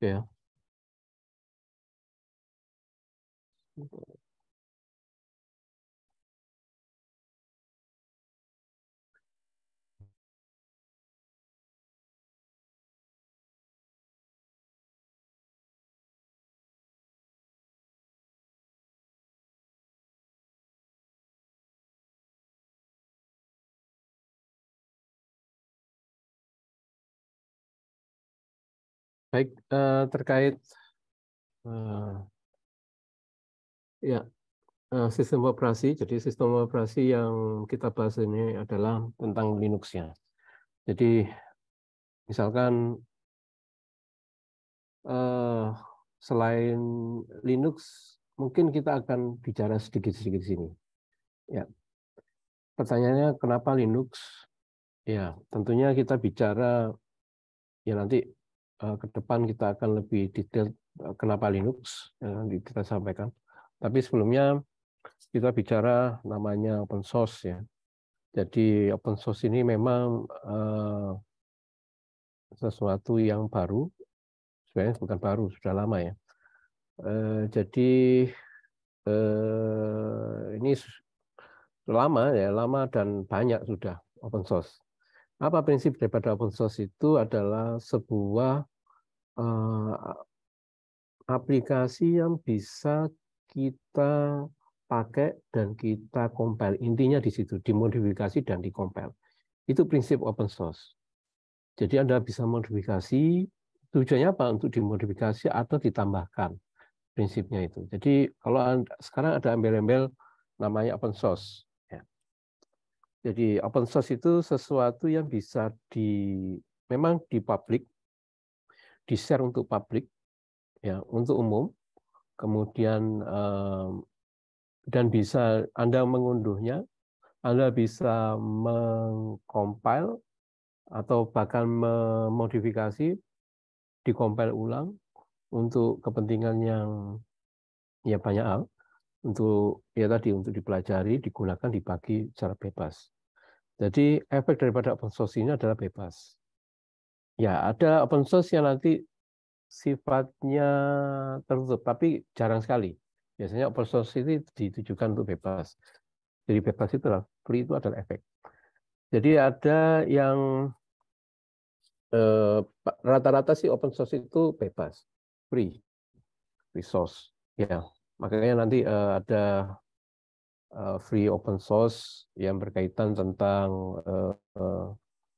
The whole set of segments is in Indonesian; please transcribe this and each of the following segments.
Ya. Baik, terkait ya sistem operasi. Jadi sistem operasi yang kita bahas ini adalah tentang Linux-nya. Jadi misalkan selain Linux, mungkin kita akan bicara sedikit-sedikit di sini. Ya, pertanyaannya kenapa Linux? Ya, tentunya kita bicara ya nanti ke depan kita akan lebih detail kenapa Linux nanti kita sampaikan. Tapi sebelumnya kita bicara namanya open source ya. Jadi open source ini memang sesuatu yang baru, sebenarnya bukan baru, sudah lama ya. Jadi ini lama ya, lama dan banyak sudah open source. Apa prinsip daripada open source itu adalah sebuah aplikasi yang bisa kita pakai dan kita compile. Intinya di situ, dimodifikasi dan dikompil. Itu prinsip open source. Jadi Anda bisa modifikasi, tujuannya apa? Untuk dimodifikasi atau ditambahkan. Prinsipnya itu. Jadi kalau sekarang ada embel-embel namanya open source. Ya. Jadi open source itu sesuatu yang bisa memang di publik, di-share untuk publik, ya, untuk umum, kemudian dan bisa Anda mengunduhnya, Anda bisa mengcompile atau bahkan memodifikasi, dikompil ulang untuk kepentingan yang ya banyak hal, untuk ya tadi untuk dipelajari, digunakan, dibagi secara bebas. Jadi efek daripada open source ini adalah bebas. Ya, ada open source yang nanti sifatnya tertutup, tapi jarang sekali. Biasanya open source itu ditujukan untuk bebas. Jadi bebas itu adalah free, itu adalah efek. Jadi ada yang rata-rata sih open source itu bebas, free resource. Ya, makanya nanti ada free open source yang berkaitan tentang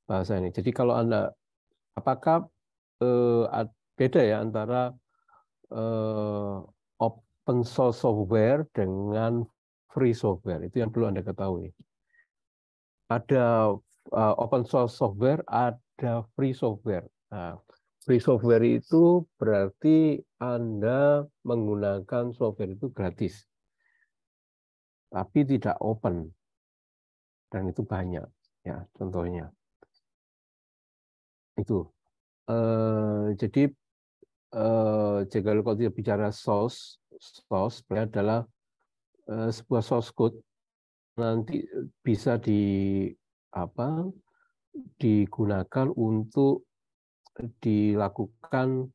bahasa ini. Jadi kalau Anda, apakah beda ya antara open source software dengan free software? Itu yang perlu Anda ketahui. Ada open source software, ada free software. Nah, free software itu berarti Anda menggunakan software itu gratis, tapi tidak open, dan itu banyak. Ya, contohnya itu. Jadi jika kalau kita bicara source adalah sebuah source code nanti bisa apa digunakan untuk dilakukan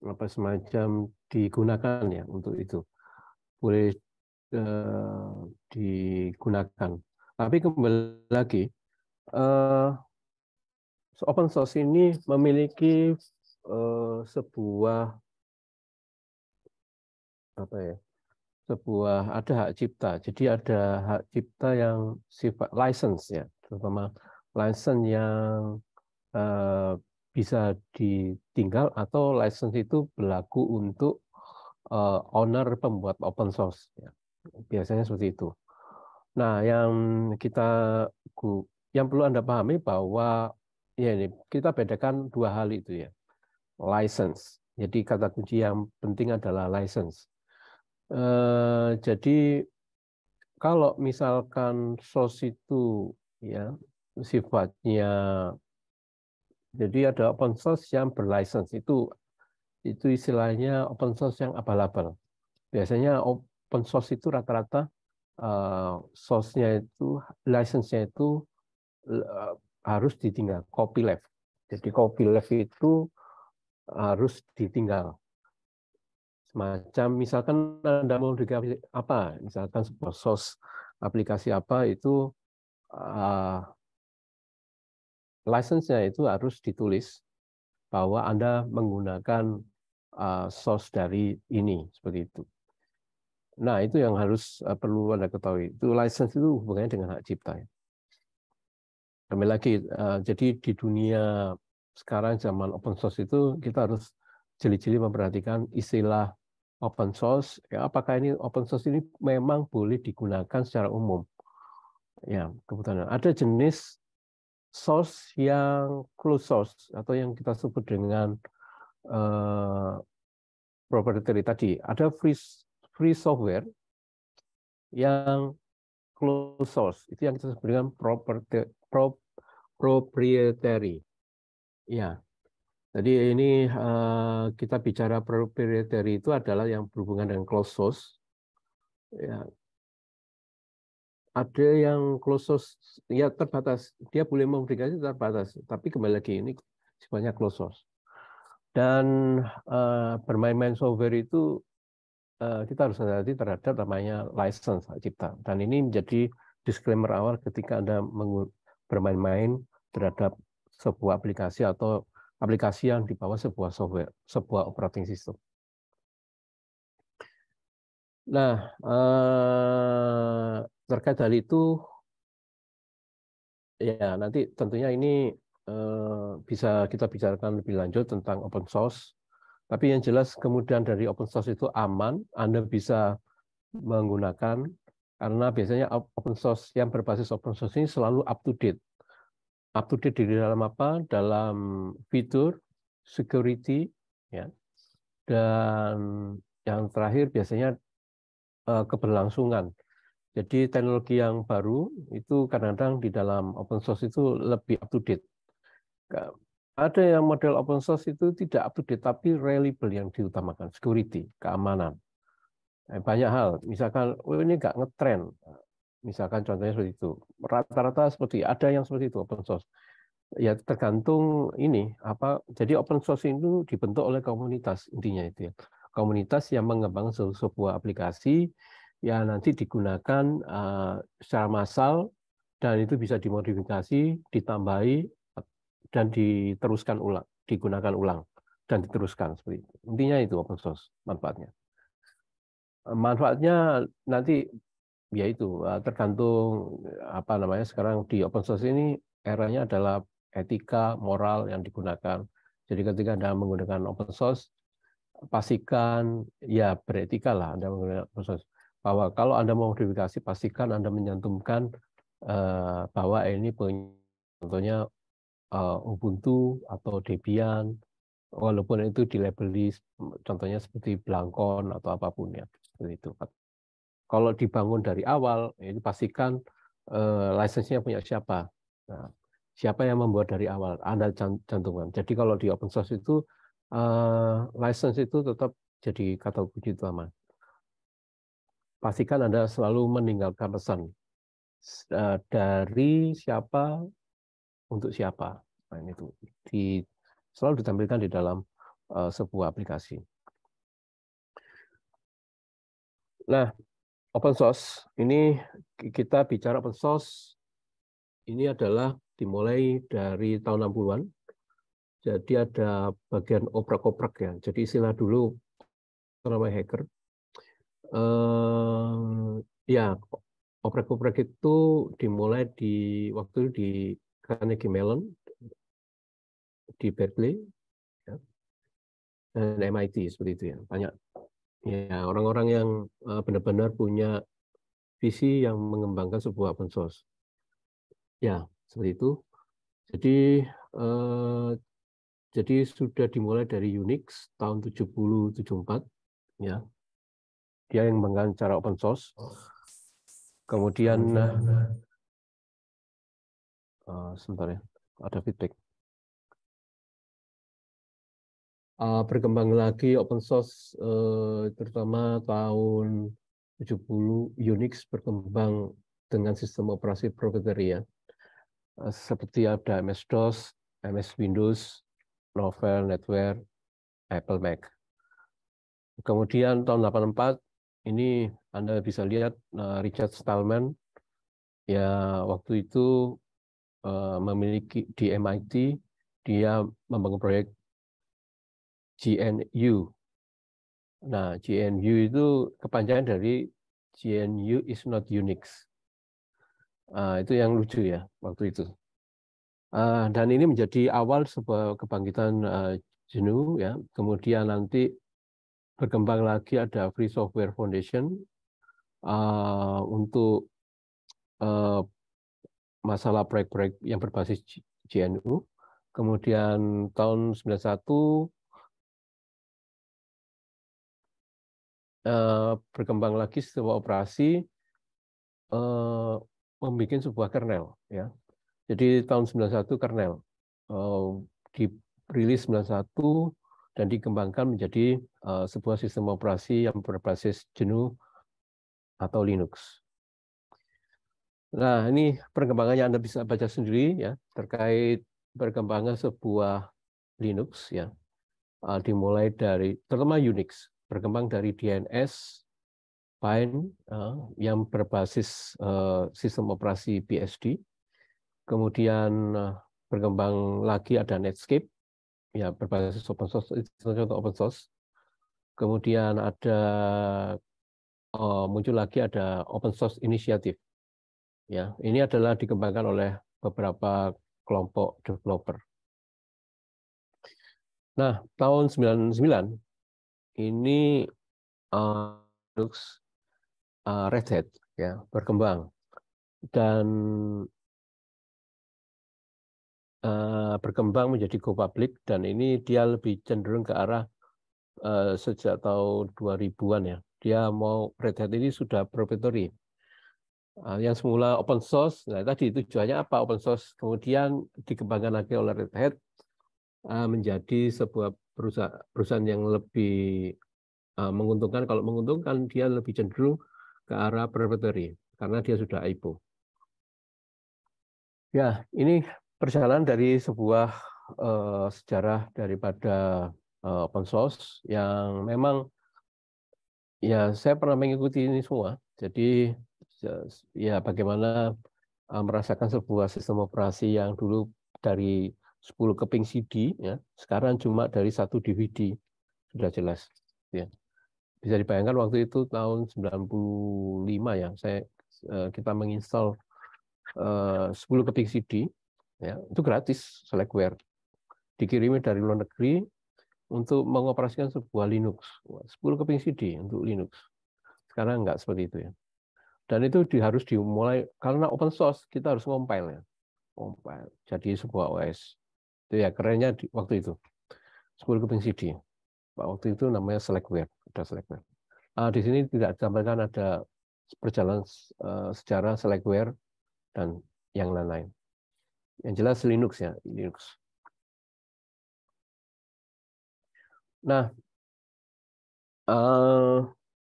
apa semacam digunakan ya untuk itu boleh digunakan. Tapi kembali lagi open source ini memiliki sebuah apa ya sebuah ada hak cipta. Jadi ada hak cipta yang sifat license ya, terutama license yang eh, bisa ditinggal atau license itu berlaku untuk owner pembuat open source. Ya. Biasanya seperti itu. Nah, yang perlu Anda pahami bahwa ya ini kita bedakan dua hal itu ya. License. Jadi kata kunci yang penting adalah license. Jadi kalau misalkan source itu ya sifatnya jadi ada open source yang berlicense itu istilahnya open source yang abal-abal. Biasanya open source itu rata-rata source-nya itu license-nya itu harus ditinggal copyleft. Jadi copyleft itu harus ditinggal. Semacam misalkan Anda mau apa, misalkan sebuah source aplikasi apa itu license-nya itu harus ditulis bahwa Anda menggunakan source dari ini, seperti itu. Nah, itu yang harus perlu Anda ketahui. Itu license itu hubungannya dengan hak cipta. Kembali lagi, jadi di dunia sekarang zaman open source itu kita harus jeli-jeli memperhatikan istilah open source. Ya, apakah ini open source ini memang boleh digunakan secara umum? Ya, kebetulan ada jenis source yang closed source atau yang kita sebut dengan proprietary tadi. Ada free software yang closed source, itu yang kita sebut dengan proprietary. Ya, jadi ini kita bicara proprietary itu adalah yang berhubungan dengan closed source. Ya, ada yang closed source ya terbatas, dia boleh mempublikasi terbatas, tapi kembali lagi ini sifatnya closed source. Dan bermain-main software itu kita harus hati-hati terhadap namanya license hak cipta. Dan ini menjadi disclaimer awal ketika Anda bermain-main terhadap sebuah aplikasi atau aplikasi yang di bawah sebuah software, sebuah operating system. Nah, terkait hal itu, ya nanti tentunya ini bisa kita bicarakan lebih lanjut tentang open source. Tapi yang jelas kemudian dari open source itu aman, Anda bisa menggunakan karena biasanya open source yang berbasis open source ini selalu up to date. Up to date di dalam apa? Dalam fitur, security, ya. Dan yang terakhir biasanya keberlangsungan. Jadi teknologi yang baru itu kadang-kadang di dalam open source itu lebih up to date. Ada yang model open source itu tidak up to date tapi reliable yang diutamakan, security, keamanan. Banyak hal, misalkan ini nggak ngetren, misalkan contohnya seperti itu. Rata-rata seperti ada yang seperti itu open source. Ya tergantung ini apa. Jadi open source itu dibentuk oleh komunitas intinya itu ya. Komunitas yang mengembangkan sebuah aplikasi yang nanti digunakan secara massal dan itu bisa dimodifikasi, ditambahi dan diteruskan ulang, digunakan ulang dan diteruskan seperti itu. Intinya itu open source manfaatnya. Manfaatnya nanti ya itu tergantung apa namanya sekarang di open source ini eranya adalah etika moral yang digunakan. Jadi ketika Anda menggunakan open source pastikan ya beretika lah Anda menggunakan open source. Bahwa kalau Anda mau modifikasi pastikan Anda menyantumkan bahwa ini contohnya Ubuntu atau Debian walaupun itu dilabeli contohnya seperti Blankon atau apapun ya seperti itu. Kalau dibangun dari awal, itu pastikan license-nya punya siapa. Nah, siapa yang membuat dari awal, Anda cantumkan. Jadi kalau di open source itu, license itu tetap jadi kata kunci utama. Pastikan Anda selalu meninggalkan pesan dari siapa untuk siapa. Nah, ini tuh selalu ditampilkan di dalam sebuah aplikasi. Nah, open source ini kita bicara open source ini adalah dimulai dari tahun 60-an. Jadi ada bagian oprek-oprek ya. Jadi istilah dulu namanya hacker. Ya, oprek-oprek itu dimulai di waktu di Carnegie Mellon di Berkeley ya, dan MIT seperti itu ya. Banyak ya orang-orang yang benar-benar punya visi yang mengembangkan sebuah open source. Ya, seperti itu. Jadi sudah dimulai dari Unix tahun 70-74 ya. Dia yang mengembangkan cara open source. Kemudian sebentar ya, ada feedback. Berkembang lagi open source terutama tahun 70 Unix berkembang dengan sistem operasi proprietary ya. Seperti ada MS-DOS, MS Windows, Novell, NetWare, Apple Mac. Kemudian tahun 84 ini Anda bisa lihat Richard Stallman ya waktu itu memiliki di MIT, dia membangun proyek GNU. Nah, GNU itu kepanjangan dari GNU is not Unix. Itu yang lucu ya waktu itu. Dan ini menjadi awal sebuah kebangkitan GNU ya. Kemudian nanti berkembang lagi ada Free Software Foundation untuk masalah proyek-proyek yang berbasis GNU. Kemudian tahun 91 berkembang lagi sebuah operasi membuat sebuah kernel ya. Jadi tahun 91 kernel dirilis 91 dan dikembangkan menjadi sebuah sistem operasi yang berbasis GNU atau Linux. Nah, ini perkembangannya Anda bisa baca sendiri ya terkait perkembangan sebuah Linux ya. Dimulai dari terutama Unix, berkembang dari DNS Pine yang berbasis sistem operasi BSD. Kemudian berkembang lagi ada Netscape ya berbasis open source, itu contoh open source. Kemudian ada muncul lagi ada open source initiative. Ya, ini adalah dikembangkan oleh beberapa kelompok developer. Nah, tahun 99 ini Linux Red Hat ya berkembang dan berkembang menjadi go public dan ini dia lebih cenderung ke arah sejak tahun 2000-an ya. Dia mau Red Hat ini sudah proprietary. Yang semula open source, nah tadi tujuannya apa open source, kemudian dikembangkan lagi oleh Red Hat menjadi sebuah perusahaan yang lebih menguntungkan. Kalau menguntungkan dia lebih cenderung ke arah proprietary karena dia sudah IPO. Ya, ini perjalanan dari sebuah sejarah daripada open source yang memang ya saya pernah mengikuti ini semua. Jadi ya bagaimana merasakan sebuah sistem operasi yang dulu dari 10 keping CD ya, sekarang cuma dari 1 DVD. Sudah jelas ya. Bisa dibayangkan waktu itu tahun 95 ya, kita menginstal 10 keping CD ya, itu gratis Slackware. Dikirimi dari luar negeri untuk mengoperasikan sebuah Linux. 10 keping CD untuk Linux. Sekarang enggak seperti itu ya. Dan itu harus dimulai karena open source kita harus compile ya. Compile jadi sebuah OS. Itu ya kerennya waktu itu. 10 keping CD. Waktu itu namanya Slackware, ada Slackware. Di sini tidak disampaikan ada perjalanan sejarah Slackware dan yang lain-lain. Yang jelas Linux ya, Linux. Nah,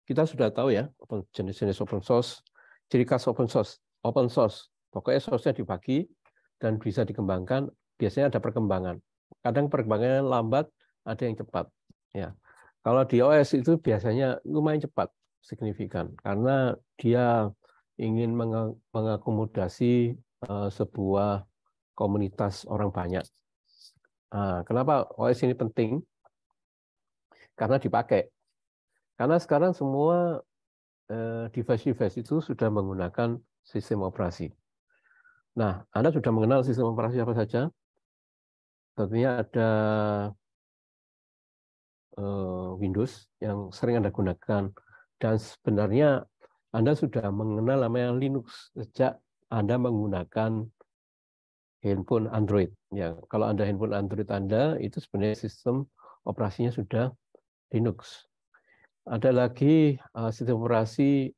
kita sudah tahu ya jenis-jenis open source, ciri khas open source. Open source, pokoknya source-nya dibagi dan bisa dikembangkan. Biasanya ada perkembangan. Kadang perkembangannya lambat, ada yang cepat. Ya, kalau di OS itu biasanya lumayan cepat, signifikan, karena dia ingin mengakomodasi sebuah komunitas orang banyak. Kenapa OS ini penting? Karena dipakai. Karena sekarang semua device-device itu sudah menggunakan sistem operasi. Nah, Anda sudah mengenal sistem operasi apa saja? Tentunya ada Windows yang sering Anda gunakan. Dan sebenarnya Anda sudah mengenal namanya Linux sejak Anda menggunakan handphone Android. Ya, kalau Anda handphone Android Anda itu sebenarnya sistem operasinya sudah Linux. Ada lagi sistem operasi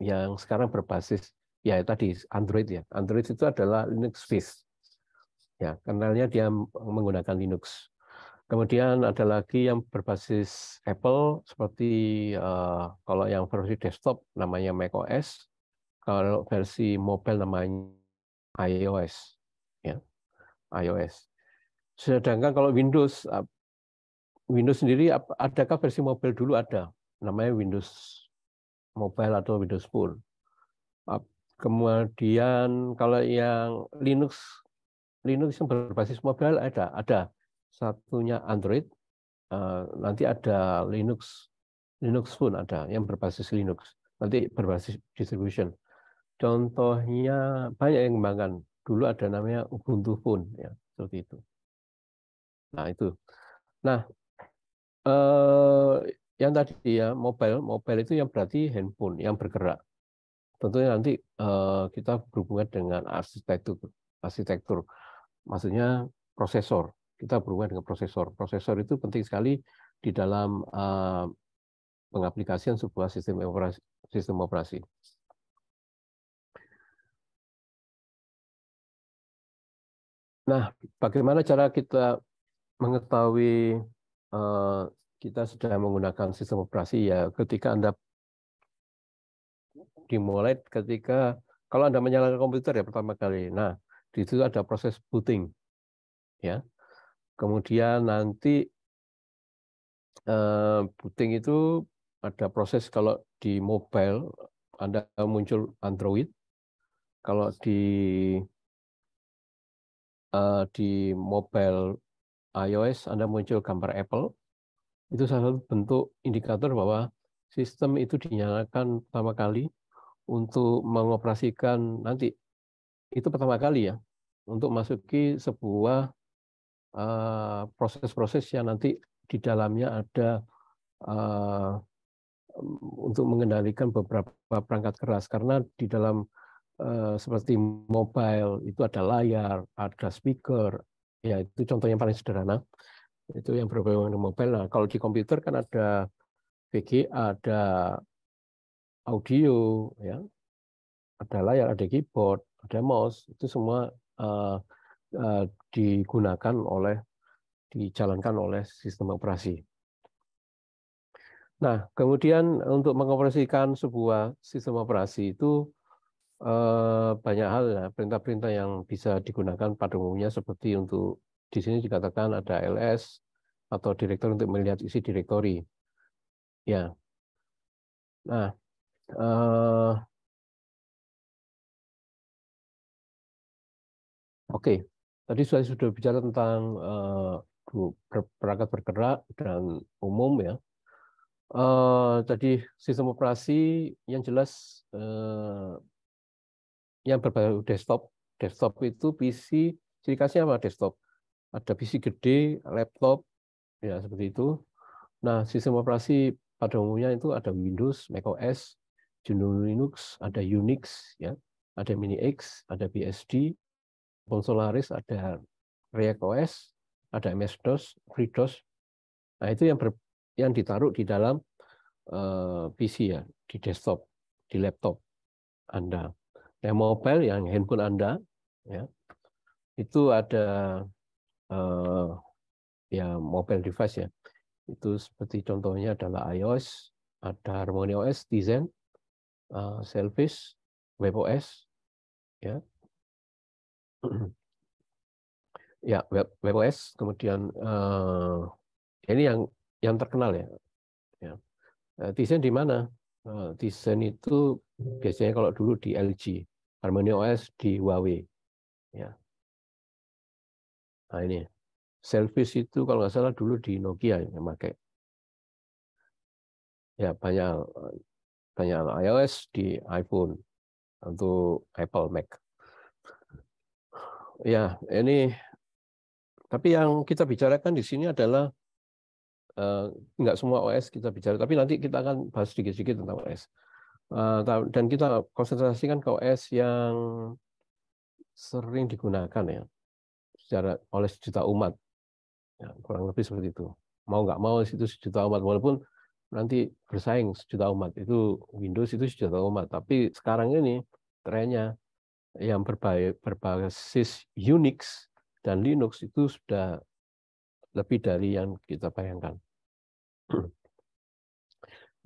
yang sekarang berbasis ya tadi Android ya. Android itu adalah Linux based. Ya, kernelnya dia menggunakan Linux. Kemudian ada lagi yang berbasis Apple seperti kalau yang versi desktop namanya macOS, kalau versi mobile namanya iOS. Ya, iOS. Sedangkan kalau Windows Windows sendiri, adakah versi mobile dulu? Ada, namanya Windows Mobile atau Windows Phone. Kemudian kalau yang Linux yang berbasis mobile ada satunya Android, nanti ada Linux Phone ada yang berbasis Linux, nanti berbasis distribution. Contohnya banyak yang mengembangkan. Dulu ada namanya Ubuntu Phone, ya seperti itu. Nah itu. Nah yang tadi ya mobile itu yang berarti handphone yang bergerak. Tentunya nanti kita berhubungan dengan arsitektur, maksudnya prosesor. Kita berhubungan dengan prosesor. Prosesor itu penting sekali di dalam pengaplikasian sebuah sistem operasi. Nah, bagaimana cara kita mengetahui kita sedang menggunakan sistem operasi? Ya, ketika Anda dimulai kalau Anda menyalakan komputer ya pertama kali. Nah, di situ ada proses booting, ya. Kemudian nanti booting itu ada proses, kalau di mobile Anda muncul Android, kalau di mobile iOS Anda muncul gambar Apple. Itu salah satu bentuk indikator bahwa sistem itu dinyalakan pertama kali untuk mengoperasikan nanti. Itu pertama kali ya, untuk masuki sebuah proses-proses yang nanti di dalamnya ada untuk mengendalikan beberapa perangkat keras. Karena di dalam seperti mobile itu ada layar, ada speaker, ya itu contoh yang paling sederhana. Itu yang berhubungan dengan mobile. Nah, kalau di komputer kan ada VGA, ada audio, ya, ada layar, ada keyboard, ada mouse, itu semua dijalankan oleh sistem operasi. Nah, kemudian untuk mengoperasikan sebuah sistem operasi itu banyak hal ya, perintah-perintah yang bisa digunakan pada umumnya, seperti untuk di sini dikatakan ada ls atau direktori untuk melihat isi direktori. Ya. Nah, oke. Tadi saya sudah bicara tentang perangkat bergerak dan umum ya. Tadi sistem operasi yang jelas yang berbasis desktop. Desktop itu PC, ciri khasnya apa desktop? Ada PC gede, laptop, ya seperti itu. Nah, sistem operasi pada umumnya itu ada Windows, macOS, GNU Linux, ada Unix, ya, ada Mini X, ada BSD, Solaris, ada React OS, ada MS-DOS, FreeDOS. Nah, itu yang ditaruh di dalam PC ya, di desktop, di laptop Anda. Yang mobile, yang handphone Anda, ya, itu ada ya mobile device ya. Itu seperti contohnya adalah iOS, ada Harmony OS, Tizen, Selfish, WebOS, ya, ya WebOS. Kemudian ini yang terkenal ya. Ya. Tizen di mana? Tizen itu biasanya kalau dulu di LG, Harmony OS di Huawei. Ya. Nah ini, Selfish itu kalau nggak salah dulu di Nokia yang pakai. Ya banyak iOS di iPhone untuk Apple Mac. Ya ini, tapi yang kita bicarakan di sini adalah nggak semua OS kita bicara, tapi nanti kita akan bahas sedikit-sedikit tentang OS. Dan kita konsentrasikan ke OS yang sering digunakan ya oleh sejuta umat, ya, kurang lebih seperti itu. Mau nggak mau itu sejuta umat, walaupun nanti bersaing sejuta umat, itu Windows itu sejuta umat, tapi sekarang ini trennya yang berbasis Unix dan Linux itu sudah lebih dari yang kita bayangkan.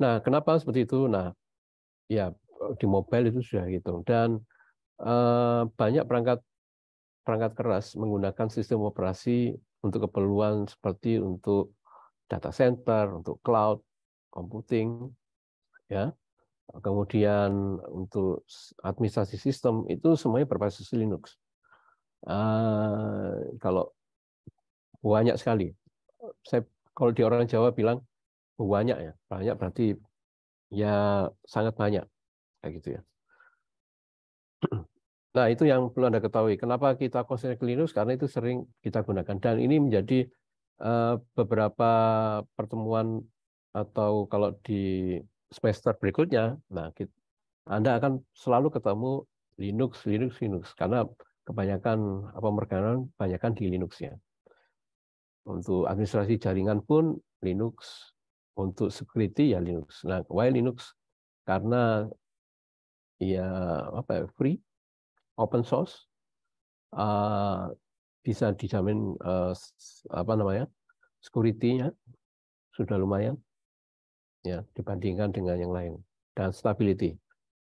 Nah, kenapa seperti itu? Nah, ya di mobile itu sudah gitu. Dan banyak perangkat keras menggunakan sistem operasi untuk keperluan seperti untuk data center, untuk cloud computing, ya. Kemudian untuk administrasi sistem itu semuanya berbasis Linux. Kalau banyak sekali, kalau di orang Jawa bilang banyak ya, banyak berarti ya sangat banyak kayak gitu ya. Nah, itu yang perlu Anda ketahui. Kenapa kita konsen ke Linux? Karena itu sering kita gunakan. Dan ini menjadi beberapa pertemuan atau kalau di semester berikutnya, nah Anda akan selalu ketemu Linux, Linux, Linux. Karena kebanyakan pemrograman kebanyakan di Linux ya. Untuk administrasi jaringan pun Linux, untuk security ya Linux. Nah, why Linux? Karena ya free, open source, bisa dijamin security-nya sudah lumayan ya dibandingkan dengan yang lain, dan stability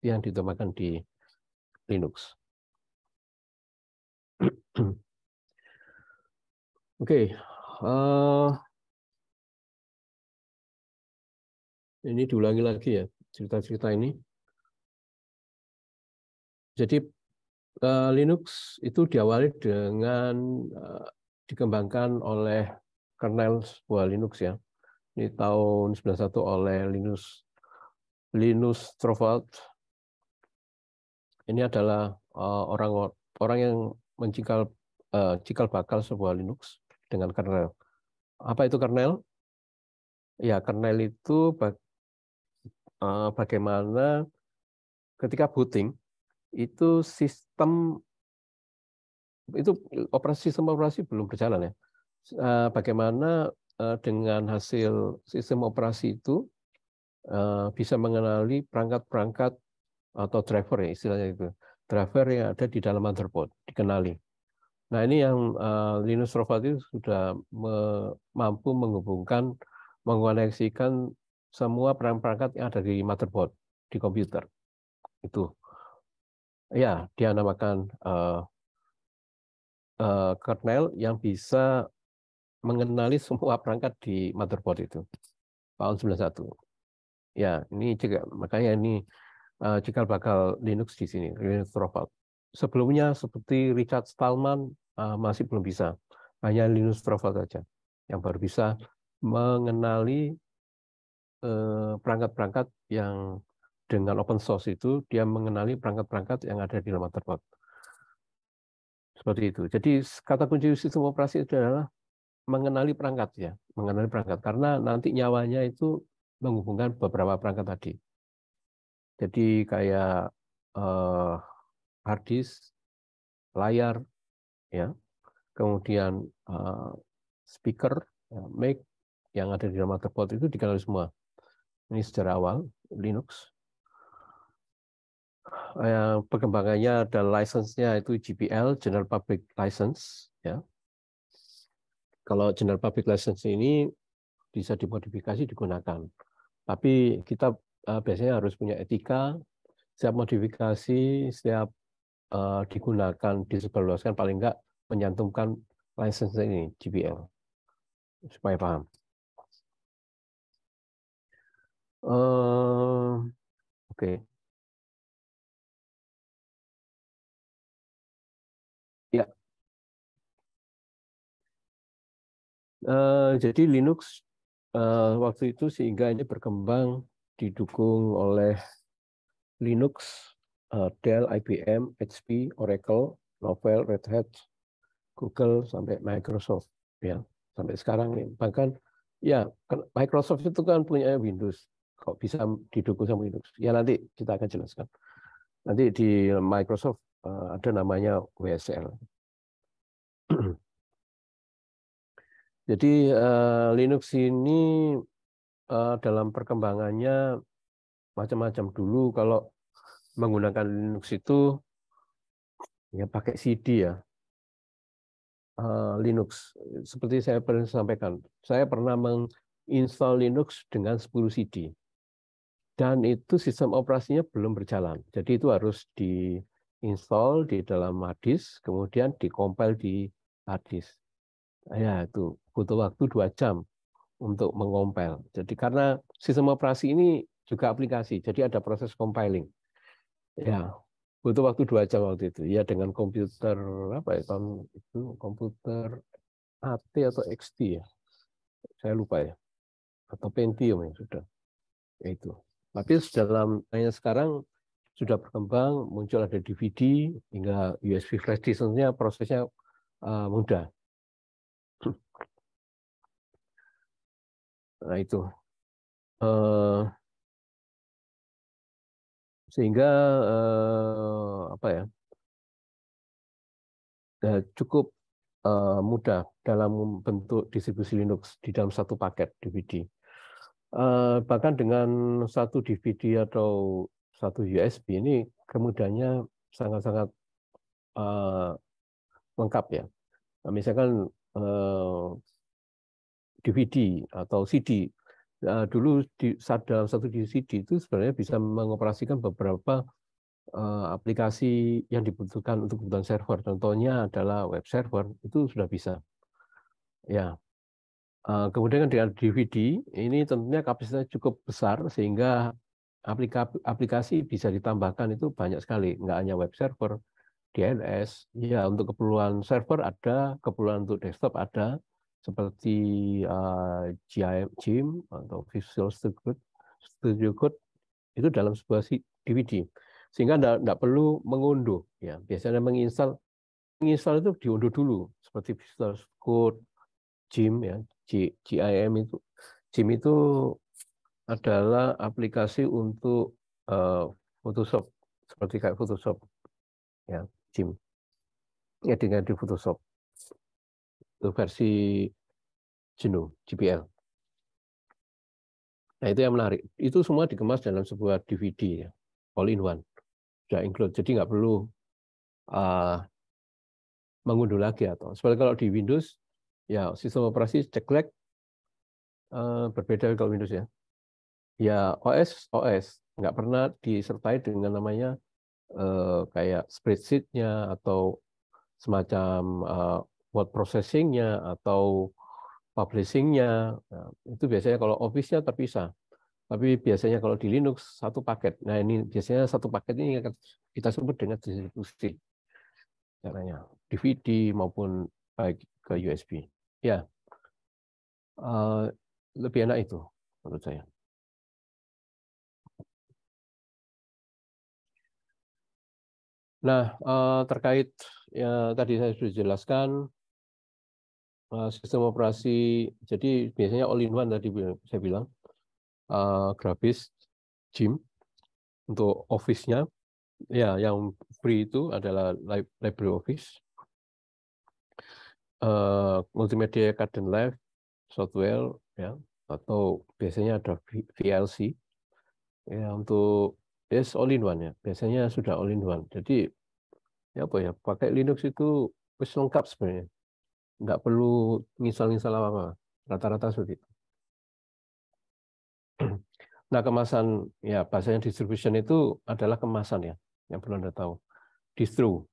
yang ditambahkan di Linux. Oke, ini diulangi lagi ya cerita-cerita ini. Jadi Linux itu diawali dengan dikembangkan oleh kernel sebuah Linux ya. Ini tahun 91 oleh Linus Torvalds. Ini adalah orang yang cikal bakal sebuah Linux dengan kernel. Apa itu kernel? Ya, kernel itu bagaimana ketika booting itu sistem sistem operasi belum berjalan ya. Bagaimana dengan hasil sistem operasi itu bisa mengenali perangkat-perangkat atau driver ya istilahnya itu. Driver yang ada di dalam motherboard dikenali. Nah, ini yang Linus Torvalds itu sudah mampu mengoneksikan semua perangkat yang ada di motherboard di komputer. Itu. Ya, dia namakan kernel yang bisa mengenali semua perangkat di motherboard itu. Tahun 91. Ya, ini juga makanya ini cikal bakal Linux di sini, Linus Torvalds. Sebelumnya seperti Richard Stallman masih belum bisa. Hanya Linus Torvalds saja yang baru bisa mengenali perangkat-perangkat yang dengan open source itu dia mengenali perangkat-perangkat yang ada di dalam motherboard. Seperti itu. Jadi kata kunci sistem operasi itu adalah mengenali perangkat ya, mengenali perangkat karena nanti nyawanya itu menghubungkan beberapa perangkat tadi. Jadi kayak hard disk, layar, ya, kemudian speaker, mic yang ada di dalam motherboard itu dikenali semua. Ini secara awal Linux. Perkembangannya ada license-nya itu GPL, General Public License, ya. Kalau General Public License ini bisa dimodifikasi digunakan. Tapi kita biasanya harus punya etika, setiap modifikasi, setiap digunakan, disebarluaskan paling enggak menyantumkan license ini GPL supaya paham. Oke. Ya. Jadi Linux waktu itu sehingga ini berkembang didukung oleh Linux, Dell, IBM, HP, Oracle, Novell, Red Hat, Google sampai Microsoft ya sampai sekarang nih. Bahkan ya Microsoft itu kan punya Windows, kok bisa didukung sama Linux? Ya nanti kita akan jelaskan. Nanti di Microsoft ada namanya WSL. Jadi Linux ini dalam perkembangannya macam-macam. Dulu kalau menggunakan Linux itu ya pakai CD ya. Linux. Seperti saya pernah sampaikan, saya pernah menginstall Linux dengan 10 CD. Dan itu sistem operasinya belum berjalan. Jadi itu harus diinstal di dalam hard disk, kemudian dikompil di hard disk. Ya, itu butuh waktu 2 jam untuk mengompil. Jadi karena sistem operasi ini juga aplikasi, jadi ada proses compiling. Ya, butuh waktu 2 jam waktu itu. Ya dengan komputer apa ya? Itu komputer AT atau XT ya. Saya lupa ya. Atau Pentium ya sudah. Ya, itu. Tapi dalam sekarang sudah berkembang, muncul ada DVD hingga USB flash disk, tentunya prosesnya mudah. Nah itu sehingga apa ya cukup mudah dalam bentuk distribusi Linux di dalam satu paket DVD. Bahkan dengan satu DVD atau satu USB ini kemudahannya sangat-sangat lengkap ya. Nah, misalkan DVD atau CD. Dulu dalam satu CD itu sebenarnya bisa mengoperasikan beberapa aplikasi yang dibutuhkan untuk kebutuhan server. Contohnya adalah web server, itu sudah bisa. Ya. Kemudian dengan DVD, ini tentunya kapasitasnya cukup besar sehingga aplikasi bisa ditambahkan itu banyak sekali. Nggak hanya web server, DNS. Ya, untuk keperluan server ada, keperluan untuk desktop ada, seperti GIM atau Visual Studio Code itu dalam sebuah DVD, sehingga tidak perlu mengunduh. Ya, biasanya menginstal itu diunduh dulu, seperti Visual Code, GIM ya, GIM itu. GIM itu adalah aplikasi untuk Photoshop, seperti kayak Photoshop ya, GIM. Ya dengan di Photoshop. Itu versi GNU, GPL. Nah, itu yang menarik. Itu semua dikemas dalam sebuah DVD ya, all in one. Sudah include. Jadi nggak perlu mengunduh lagi atau seperti kalau di Windows ya sistem operasi ceklek berbeda kalau Windows ya. Ya OS nggak pernah disertai dengan namanya kayak spreadsheet-nya atau semacam word processing-nya atau publishing-nya. Nah, itu biasanya kalau Office-nya terpisah. Tapi biasanya kalau di Linux satu paket. Nah ini biasanya satu paket ini akan kita sebut dengan distribusi. Caranya DVD maupun baik ke USB. Ya, lebih enak itu menurut saya. Nah, terkait ya tadi saya sudah jelaskan sistem operasi. Jadi biasanya all in one tadi saya bilang grafis, GIM untuk Office-nya. Ya, yang free itu adalah LibreOffice, multimedia Kdenlive Live, software ya, atau biasanya ada VLC ya untuk yes all in one ya. Biasanya sudah all in one. Jadi ya apa ya, pakai Linux itu wis lengkap sebenarnya. Nggak perlu nginstal apa-apa. Rata-rata seperti itu. Nah, kemasan ya bahasanya distribution itu adalah kemasan ya, yang perlu Anda tahu. Distro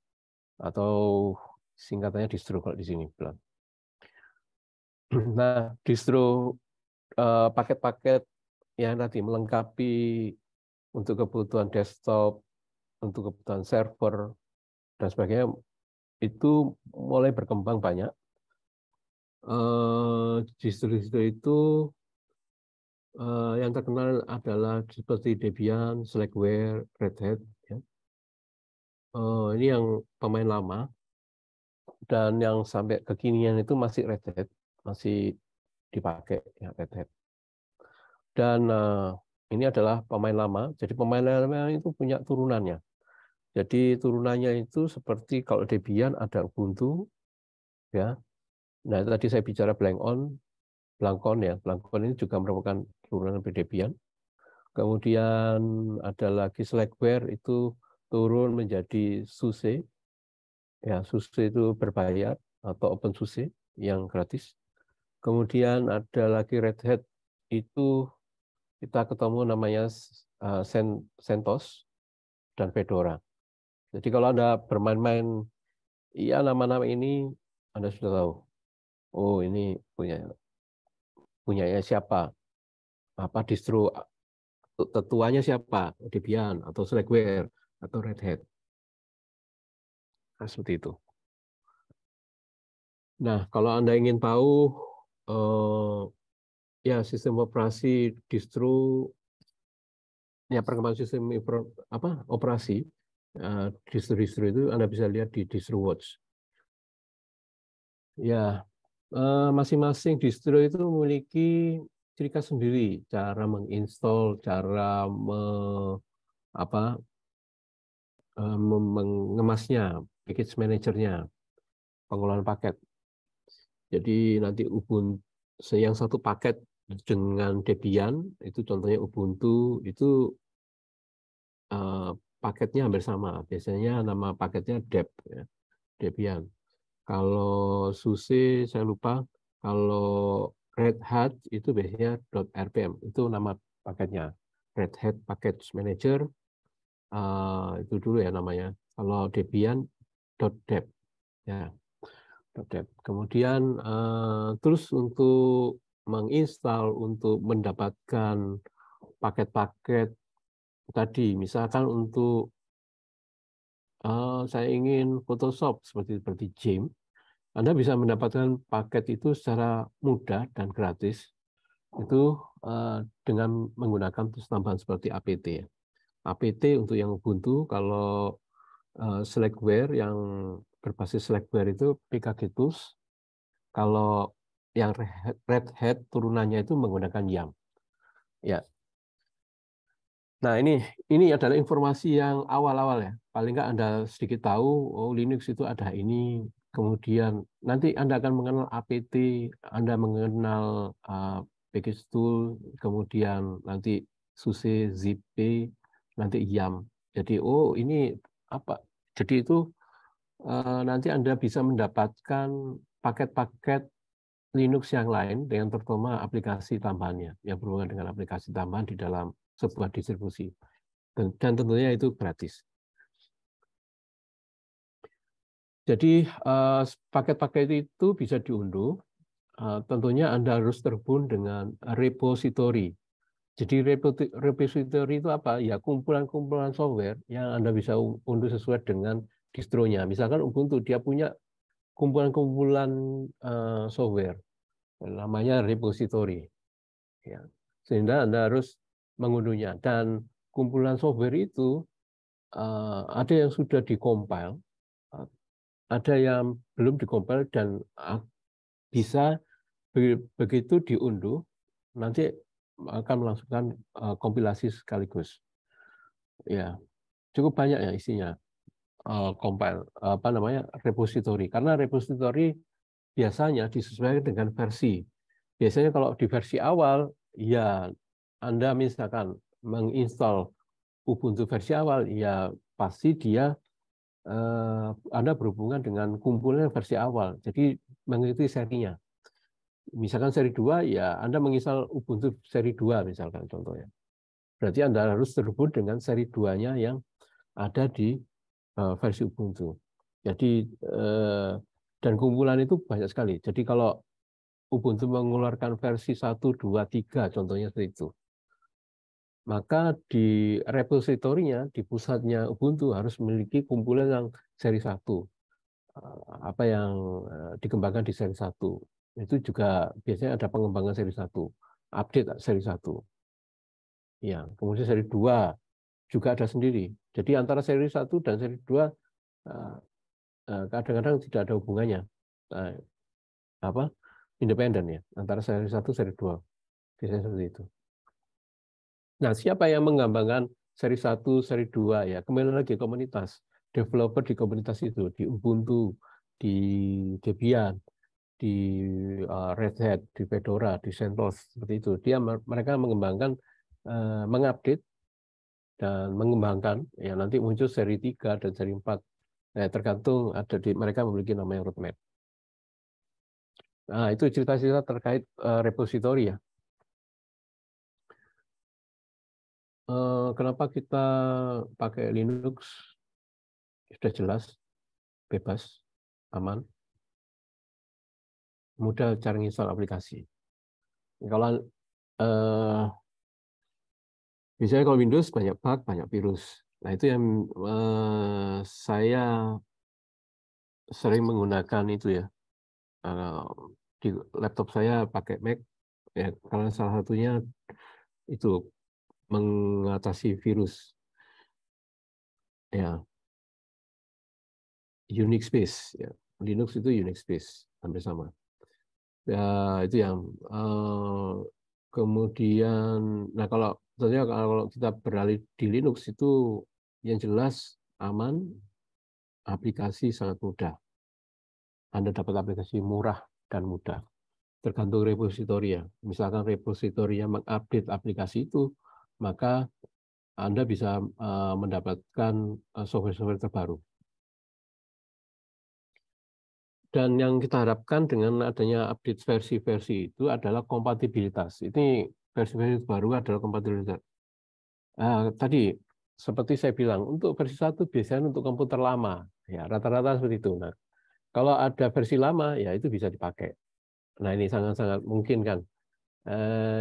atau singkatannya distro kalau di sini bilang. Nah, distro paket-paket yang tadi melengkapi untuk kebutuhan desktop, untuk kebutuhan server dan sebagainya itu mulai berkembang banyak. Distro-distro itu yang terkenal adalah seperti Debian, Slackware, Red Hat. Ya. Ini yang pemain lama dan yang sampai kekinian itu masih Red Hat, masih dipakai ya Red Hat. Dan ini adalah pemain lama. Jadi pemain lama itu punya turunannya. Jadi turunannya itu seperti kalau Debian ada Ubuntu, ya. Nah tadi saya bicara Blancon ya. Blancon ini juga merupakan turunan Debian. Kemudian ada lagi Slackware itu turun menjadi SUSE. Ya, SUSE itu berbayar atau OpenSUSE yang gratis. Kemudian ada lagi Red Hat itu kita ketemu namanya CentOS dan Fedora. Jadi kalau Anda bermain-main ya nama-nama ini Anda sudah tahu. Oh, ini punyanya siapa, apa distro tetuanya siapa, Debian atau Slackware atau Red Hat. Nah, seperti itu. Nah, kalau Anda ingin tahu ya sistem operasi distro, ya perkembangan sistem operasi distro-distro itu Anda bisa lihat di DistroWatch. Ya, masing-masing distro itu memiliki ciri khas sendiri, cara menginstall, cara mengemasnya, package manajernya, pengelolaan paket. Jadi nanti Ubuntu yang satu paket dengan Debian itu contohnya Ubuntu itu paketnya hampir sama. Biasanya nama paketnya deb, ya, Debian. Kalau SUSE saya lupa. Kalau Red Hat itu biasanya .rpm itu nama paketnya. Red Hat Package Manager itu dulu ya namanya. Kalau Debian .deb ya. Kemudian terus untuk menginstal, untuk mendapatkan paket-paket tadi, misalkan untuk saya ingin Photoshop seperti Jim, Anda bisa mendapatkan paket itu secara mudah dan gratis itu dengan menggunakan tools tambahan seperti apt. Apt untuk yang Ubuntu, kalau Slackware yang berbasis Slackware itu PKG Tools. Kalau yang Red Hat turunannya itu menggunakan YAM. Ya. Nah, ini adalah informasi yang awal-awal ya. Paling nggak Anda sedikit tahu, oh Linux itu ada ini. Kemudian nanti Anda akan mengenal apt, Anda mengenal package tool, kemudian nanti SUSE, ZIP, nanti YAM. Jadi oh ini apa? Jadi itu nanti Anda bisa mendapatkan paket-paket Linux yang lain dengan terutama aplikasi tambahannya yang berhubungan dengan aplikasi tambahan di dalam sebuah distribusi, dan tentunya itu gratis. Jadi paket-paket itu bisa diunduh. Tentunya Anda harus terhubung dengan repository. Jadi repository itu apa? Ya kumpulan-kumpulan software yang Anda bisa unduh sesuai dengan distronya. Misalkan Ubuntu dia punya kumpulan-kumpulan software, namanya repository. Ya. Sehingga Anda harus mengunduhnya. Dan kumpulan software itu ada yang sudah dikompil, ada yang belum dikompil, dan bisa begitu diunduh, nanti akan melangsungkan kompilasi sekaligus. Ya, cukup banyak ya isinya compile, repository. Karena repository biasanya disesuaikan dengan versi. Biasanya kalau di versi awal, ya Anda misalkan menginstal Ubuntu versi awal, ya pasti dia Anda berhubungan dengan kumpulan versi awal. Jadi mengikuti serinya. Misalkan seri 2, ya Anda menginstal Ubuntu seri 2 misalkan contohnya. Berarti Anda harus terhubung dengan seri 2-nya yang ada di versi Ubuntu. Jadi dan kumpulan itu banyak sekali. Jadi kalau Ubuntu mengeluarkan versi 1, 2, 3 contohnya seperti itu, maka di repositorinya, di pusatnya Ubuntu harus memiliki kumpulan yang seri 1. Apa yang dikembangkan di seri 1. Itu juga biasanya ada pengembangan seri 1, update seri 1. Ya, kemudian seri 2 juga ada sendiri. Jadi antara seri 1 dan seri 2 kadang-kadang tidak ada hubungannya. Independen ya, antara seri 1 seri 2. Biasanya seperti itu. Nah, siapa yang mengembangkan seri 1, seri 2 ya? Kembali lagi komunitas. Developer di komunitas itu, di Ubuntu, di Debian, di Red Hat, di Fedora, di CentOS, seperti itu. Mereka mengembangkan, mengupdate dan mengembangkan, ya nanti muncul seri 3 dan seri 4. Tergantung mereka memiliki namanya roadmap. Nah, itu cerita-cerita terkait repository ya. Kenapa kita pakai Linux? Sudah jelas, bebas, aman, mudah cara install aplikasi. Kalau biasanya kalau Windows banyak bug, banyak virus. Nah itu yang saya sering menggunakan itu ya. Di laptop saya pakai Mac ya, karena salah satunya itu mengatasi virus ya, Unix base ya. Linux itu Unix base hampir sama ya. Itu yang kemudian, nah kalau tentunya kalau kita beralih di Linux itu yang jelas aman, aplikasi sangat mudah. Anda dapat aplikasi murah dan mudah tergantung repositorinya. Misalkan repositorinya mengupdate aplikasi itu, maka Anda bisa mendapatkan software-software terbaru. Dan yang kita harapkan dengan adanya update versi-versi itu adalah kompatibilitas. Ini versi-versi baru adalah kompatibilitas. Tadi, seperti saya bilang, untuk versi 1 biasanya untuk komputer lama. Ya, rata-rata seperti itu. Nah, kalau ada versi lama, ya itu bisa dipakai. Nah, ini sangat-sangat mungkin kan.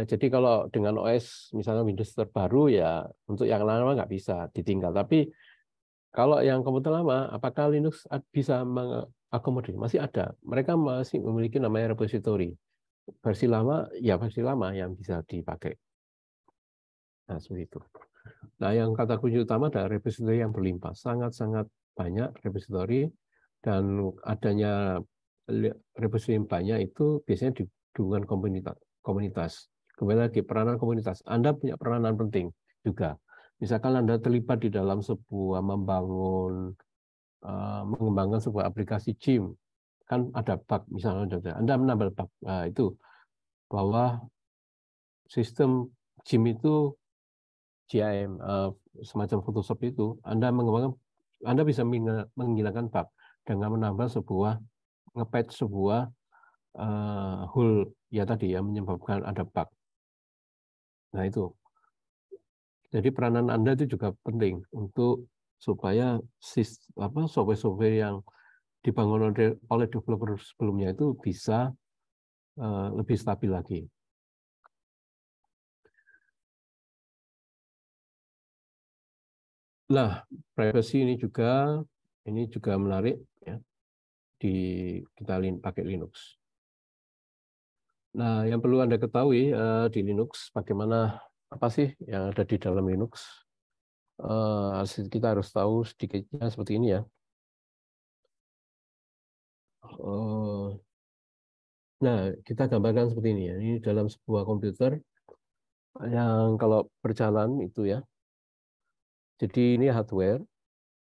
Jadi kalau dengan OS misalnya Windows terbaru, ya untuk yang lama nggak bisa ditinggal. Tapi kalau yang komputer lama, apakah Linux bisa mengakomodir? Masih ada. Mereka masih memiliki namanya repository. Versi lama, ya versi lama yang bisa dipakai. Nah, seperti itu. Nah, yang kata kunci utama adalah repository yang berlimpah. Sangat-sangat banyak repository, dan adanya repository yang banyak itu biasanya didukung komunitas. Kembali lagi, peranan komunitas. Anda punya peranan penting juga. Misalkan Anda terlibat di dalam sebuah mengembangkan sebuah aplikasi gym, kan ada bug misalnya, Anda menambah bug, nah, itu bahwa sistem gym itu GIM, semacam Photoshop itu, Anda bisa menghilangkan bug dengan menambah nge-patch sebuah hole ya tadi yang menyebabkan ada bug. Nah itu, jadi peranan Anda itu juga penting untuk supaya software-software yang dibangun oleh developer sebelumnya itu bisa lebih stabil lagi. Nah, privacy ini juga menarik ya, kita pakai Linux. Nah, yang perlu Anda ketahui di Linux, bagaimana apa sih yang ada di dalam Linux? Kita harus tahu sedikitnya seperti ini ya. Nah, kita gambarkan seperti ini ya. Ini dalam sebuah komputer yang kalau berjalan itu ya. Jadi ini hardware.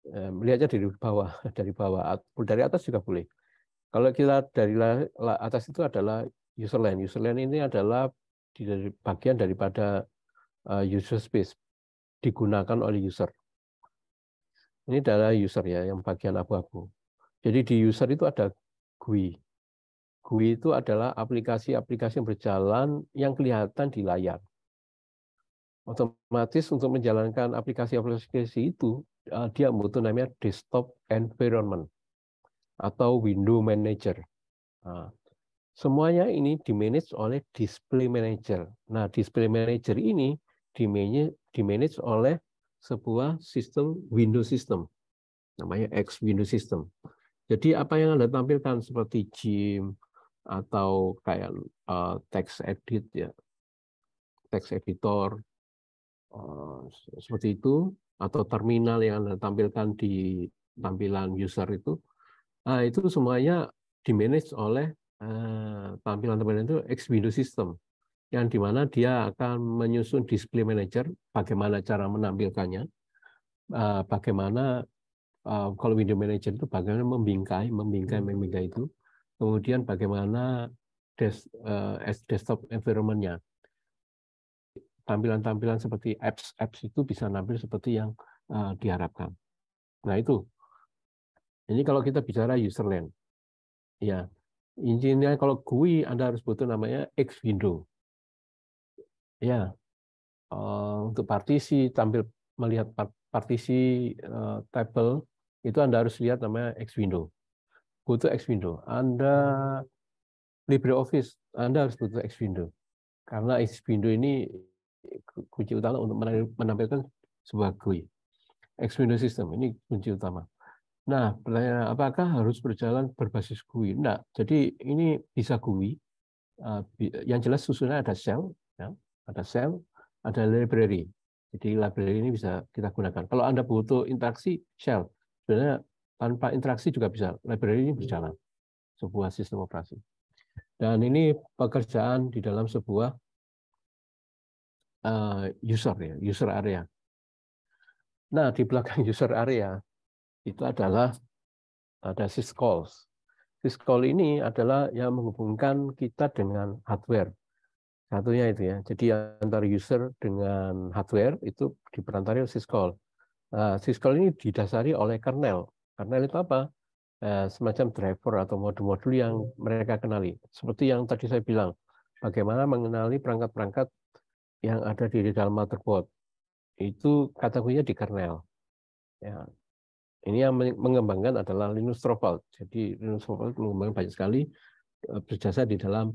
Melihatnya dari bawah, dari atas juga boleh. Kalau kita dari atas itu adalah userland. Userland ini adalah dari bagian daripada user space digunakan oleh user. Ini adalah user ya, yang bagian abu-abu. Jadi di user itu ada GUI. GUI itu adalah aplikasi-aplikasi yang berjalan yang kelihatan di layar. Otomatis untuk menjalankan aplikasi-aplikasi itu, dia butuh namanya desktop environment atau window manager. Nah, semuanya ini dimanage oleh display manager. Nah, display manager ini dimanage oleh sebuah sistem Windows system, namanya X Windows system. Jadi apa yang Anda tampilkan seperti gym atau kayak text edit ya, text editor seperti itu, atau terminal yang Anda tampilkan di tampilan user itu semuanya dimanage oleh tampilan-tampilan itu X Windows System, yang dimana dia akan menyusun display manager, bagaimana cara menampilkannya, bagaimana kalau window manager itu bagaimana membingkai itu, kemudian bagaimana desktop environment-nya, tampilan-tampilan seperti apps itu bisa nampil seperti yang diharapkan. Nah itu, ini kalau kita bicara userland, ya intinya kalau GUI Anda harus butuh namanya X window, ya untuk partisi melihat partisi table itu Anda harus lihat namanya X window, butuh X window. LibreOffice Anda harus butuh X window. Karena Xvindo ini kunci utama untuk menampilkan sebuah GUI. Xvindo System ini kunci utama. Nah, pertanyaan apakah harus berjalan berbasis GUI? Enggak. Jadi ini bisa GUI. Yang jelas susunannya ada shell, ya. Ada shell, ada library. Jadi library ini bisa kita gunakan. Kalau Anda butuh interaksi shell, sebenarnya tanpa interaksi juga bisa. Library ini berjalan, sebuah sistem operasi. Dan ini pekerjaan di dalam sebuah user ya, user area. Nah, di belakang user area itu adalah ada syscalls. Syscall ini adalah yang menghubungkan kita dengan hardware. Satunya itu ya. Jadi antara user dengan hardware itu diperantara syscall. Syscall ini didasari oleh kernel. Kernel itu apa? Semacam driver atau modul-modul yang mereka kenali. Seperti yang tadi saya bilang, bagaimana mengenali perangkat-perangkat yang ada di dalam motherboard. Itu kategorinya di kernel. Ya. Ini yang mengembangkan adalah Linus Torvalds. Jadi Linus Torvalds mengembangkan banyak sekali berjasa di dalam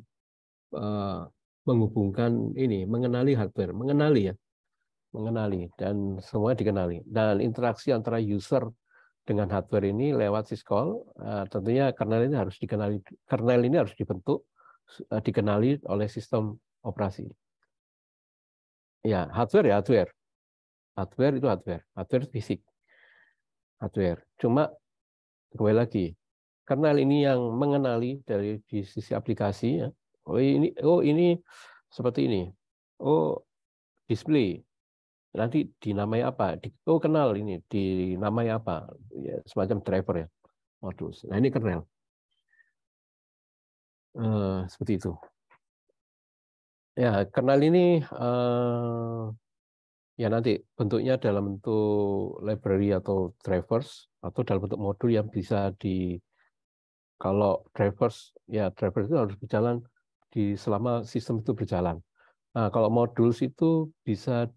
menghubungkan ini, mengenali hardware, mengenali dan semua dikenali. Dan interaksi antara user dengan hardware ini lewat syscall, tentunya kernel ini harus dikenali, kernel ini harus dibentuk, dikenali oleh sistem operasi. Ya, hardware ya hardware. Hardware itu hardware fisik. Hardware. Cuma kembali lagi, kernel ini yang mengenali dari di sisi aplikasi ya. Oh ini seperti ini. Oh, display. Nanti dinamai apa? Oh, kenal ini dinamai apa? Ya, semacam driver ya. Modus. Nah, ini kernel. Seperti itu. Ya, kernel ini ya nanti bentuknya dalam bentuk library atau drivers atau dalam bentuk modul yang bisa kalau drivers ya driver itu harus berjalan selama sistem itu berjalan. Nah, kalau modules itu bisa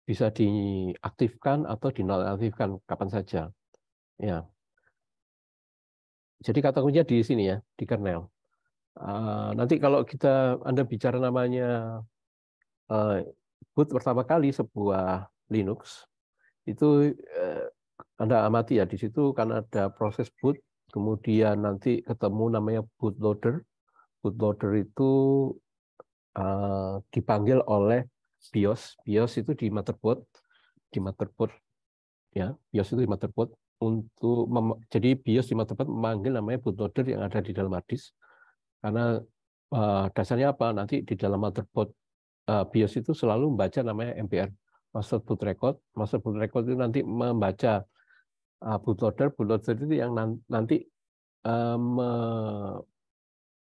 bisa diaktifkan atau dinonaktifkan kapan saja. Ya, jadi kata kuncinya di sini ya, di kernel. Nanti kalau Anda bicara namanya boot pertama kali sebuah Linux, itu Anda amati ya, di situ kan ada proses boot, kemudian nanti ketemu namanya bootloader. Bootloader itu dipanggil oleh BIOS. BIOS itu di motherboard ya. BIOS itu di motherboard jadi BIOS di motherboard memanggil namanya bootloader yang ada di dalam hard disk. Karena dasarnya apa? Nanti di dalam motherboard BIOS itu selalu membaca namanya MBR, master boot record. Master boot record itu nanti membaca bootloader. Bootloader itu yang nanti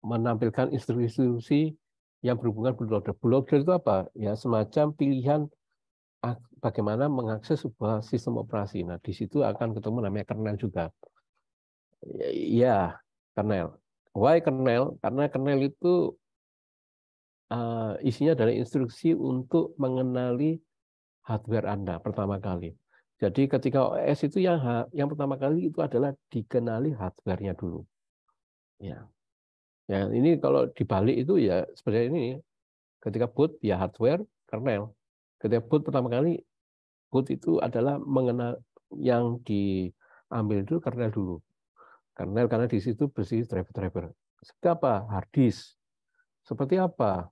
menampilkan instruksi yang berhubungan bootloader. Bootloader itu apa? Ya semacam pilihan bagaimana mengakses sebuah sistem operasi. Nah, di situ akan ketemu namanya kernel juga. Ya, kernel. Why kernel? Karena kernel itu isinya adalah instruksi untuk mengenali hardware Anda pertama kali. Jadi ketika OS itu yang pertama kali itu adalah dikenali hardware-nya dulu. Ya. Ya, ini kalau dibalik itu ya seperti ini. Ketika boot ya hardware, kernel. Ketika boot pertama kali, boot itu adalah mengenal yang diambil itu kernel dulu. Kernel karena di situ bersih driver-driver. Seperti apa? Hard disk. Seperti apa?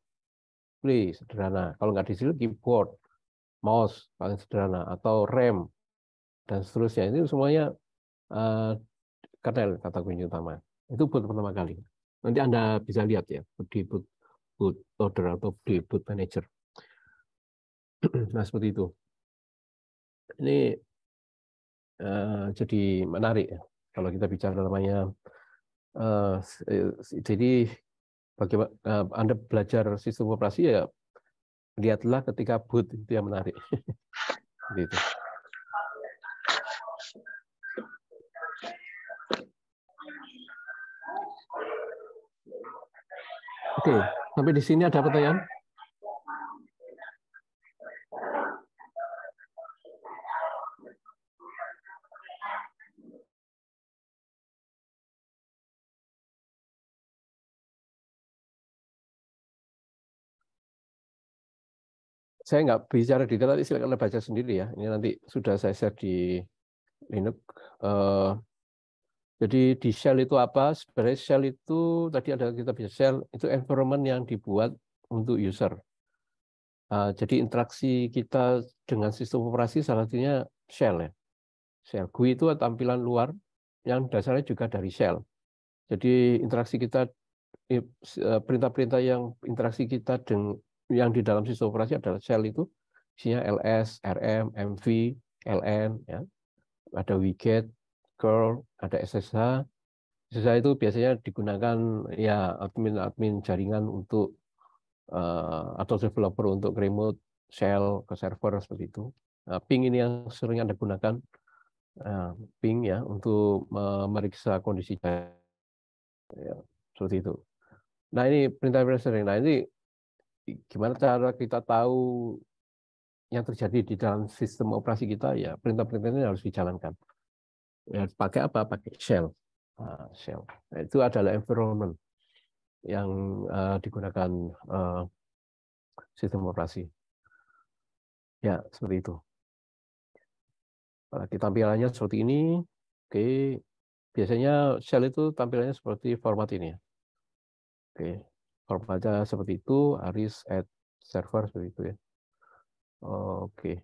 Play sederhana. Kalau nggak di situ keyboard, mouse paling sederhana atau RAM dan seterusnya. Ini semuanya kernel kata kunci utama. Itu boot pertama kali. Nanti Anda bisa lihat ya di boot loader atau di boot manager. Nah seperti itu. Ini jadi menarik ya kalau kita bicara namanya. Jadi bagaimana Anda belajar sistem operasi ya lihatlah ketika boot itu yang menarik. Gitu. Oke, sampai di sini ada pertanyaan? saya nggak bicara detail, nanti silakan baca sendiri ya. Ini nanti sudah saya share di Linux. Jadi di shell itu apa? Sebenarnya shell itu tadi ada kita bisa shell itu environment yang dibuat untuk user. Jadi interaksi kita dengan sistem operasi salah satunya shell ya. Shell GUI itu tampilan luar yang dasarnya juga dari shell. Jadi interaksi kita perintah-perintah yang interaksi kita dengan yang di dalam sistem operasi adalah shell itu isinya ls, rm, mv, ln ya. Ada widget, curl, ada ssh. SSH itu biasanya digunakan ya admin jaringan untuk atau developer untuk remote shell ke server seperti itu. Ping ini yang sering Anda gunakan, ping ya untuk memeriksa kondisi ya, seperti itu. Nah ini perintah-perintah sering. Nah ini gimana cara kita tahu yang terjadi di dalam sistem operasi kita ya perintah-perintah ini harus dijalankan. Ya, pakai apa? Pakai shell. Shell. Nah, itu adalah environment yang digunakan sistem operasi. Ya, seperti itu. Tampilannya seperti ini. Oke. Biasanya shell itu tampilannya seperti format ini ya. Oke. Formatnya seperti itu, aris add server seperti itu ya. Oke.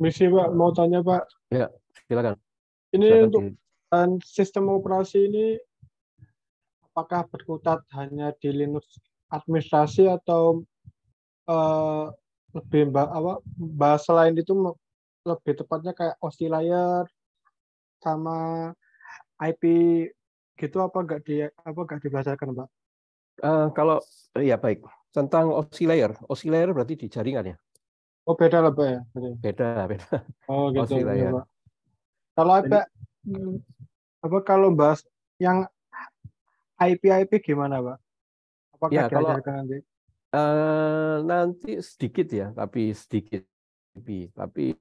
Misi Pak, mau tanya Pak. Ya, silakan. Ini Silakan untuk sistem operasi ini apakah berkutat hanya di Linux administrasi atau lebih bahasa lain itu lebih tepatnya kayak OSI layer sama IP gitu apa nggak dibahasakan Pak? Kalau ya baik tentang OSI layer berarti di jaringan ya. Oh beda lah Pak ya. Beda. Oh gitu OSI ya layer. Pak. Kalau IP Jadi, kalau bahas yang IP gimana Pak? Apakah ya kalau diajarkan nanti? nanti sedikit ya, tapi sedikit. Tapi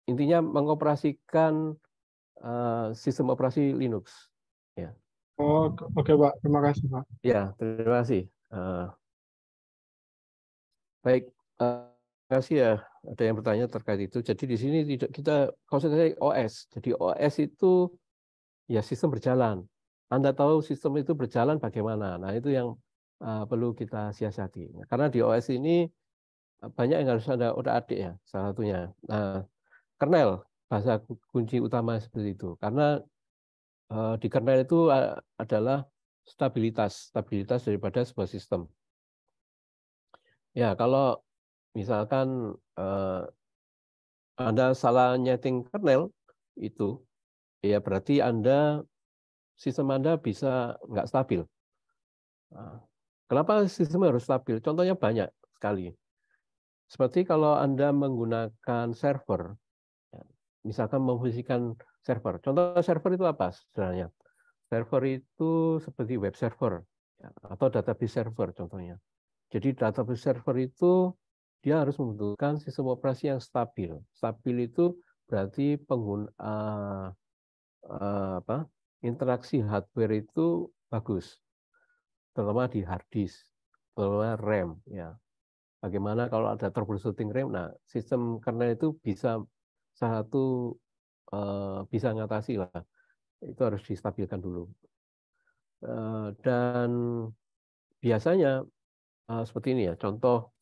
intinya mengoperasikan sistem operasi Linux. Ya, Oh oke Pak, terima kasih Pak. ya terima kasih. Baik, terima kasih ya. Ada yang bertanya terkait itu. Jadi di sini tidak kita konsentrasi OS. Jadi OS itu ya sistem berjalan. Anda tahu sistem itu berjalan bagaimana. Nah itu yang perlu kita siasati. Karena di OS ini banyak yang harus ada otak-atik ya, salah satunya. Nah, kernel bahasa kunci utama seperti itu. Karena di kernel itu adalah stabilitas daripada sebuah sistem. Ya, kalau misalkan Anda salah nyeting kernel itu, ya berarti sistem Anda bisa nggak stabil. Nah, kenapa sistem harus stabil? Contohnya banyak sekali. Seperti kalau Anda menggunakan server, ya, misalkan memfungsikan server. Contoh server itu apa sebenarnya? Server itu seperti web server ya, atau database server contohnya. Jadi database server itu dia harus membutuhkan sistem operasi yang stabil. Stabil itu berarti interaksi hardware itu bagus, terutama di hard disk, terutama RAM ya. Bagaimana kalau ada troubleshooting RAM? Nah, sistem kernel itu bisa satu bisa mengatasi lah. Itu harus distabilkan dulu. Dan biasanya seperti ini ya. Contoh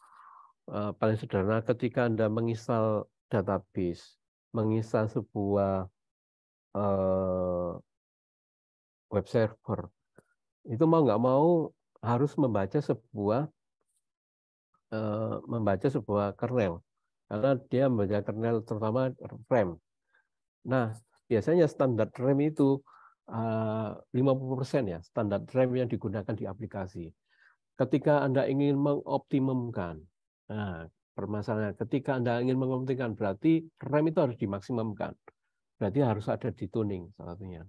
paling sederhana ketika Anda menginstal database, menginstal sebuah web server, itu mau nggak mau harus membaca sebuah kernel karena dia membaca kernel terutama RAM. Nah, biasanya standar RAM itu 50% ya, standar RAM yang digunakan di aplikasi. Ketika Anda ingin mengoptimumkan, nah, permasalahannya ketika Anda ingin mengoptimumkan berarti RAM itu harus dimaksimumkan. Berarti harus ada di tuning salah satunya.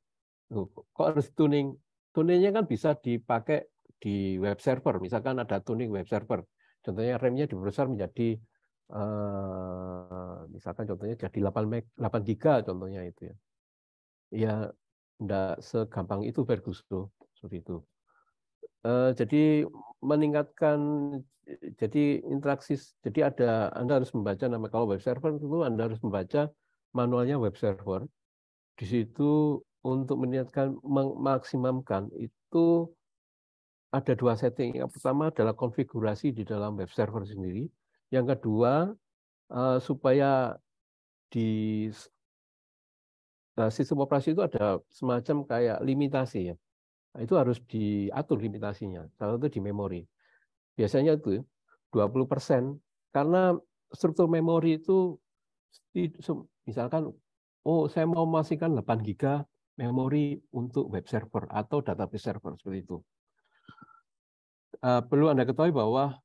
Kok harus tuning? Tuningnya kan bisa dipakai di web server. Misalkan ada tuning web server. Contohnya RAM-nya dibesar menjadi misalkan contohnya jadi 8 giga contohnya itu ya. Ya enggak segampang itu Ferguson seperti itu. Jadi meningkatkan, jadi interaksi, jadi Anda harus membaca nama, kalau web server itu Anda harus membaca manualnya web server. Di situ untuk meningkatkan, memaksimumkan itu ada 2 setting. Yang pertama adalah konfigurasi di dalam web server sendiri. Yang kedua, supaya di sistem operasi itu ada semacam kayak limitasi ya. Nah, itu harus diatur limitasinya. Salah satu di memori. Biasanya itu 20%, karena struktur memori itu misalkan, oh saya mau memasukkan 8 GB memori untuk web server atau database server seperti itu. Perlu Anda ketahui bahwa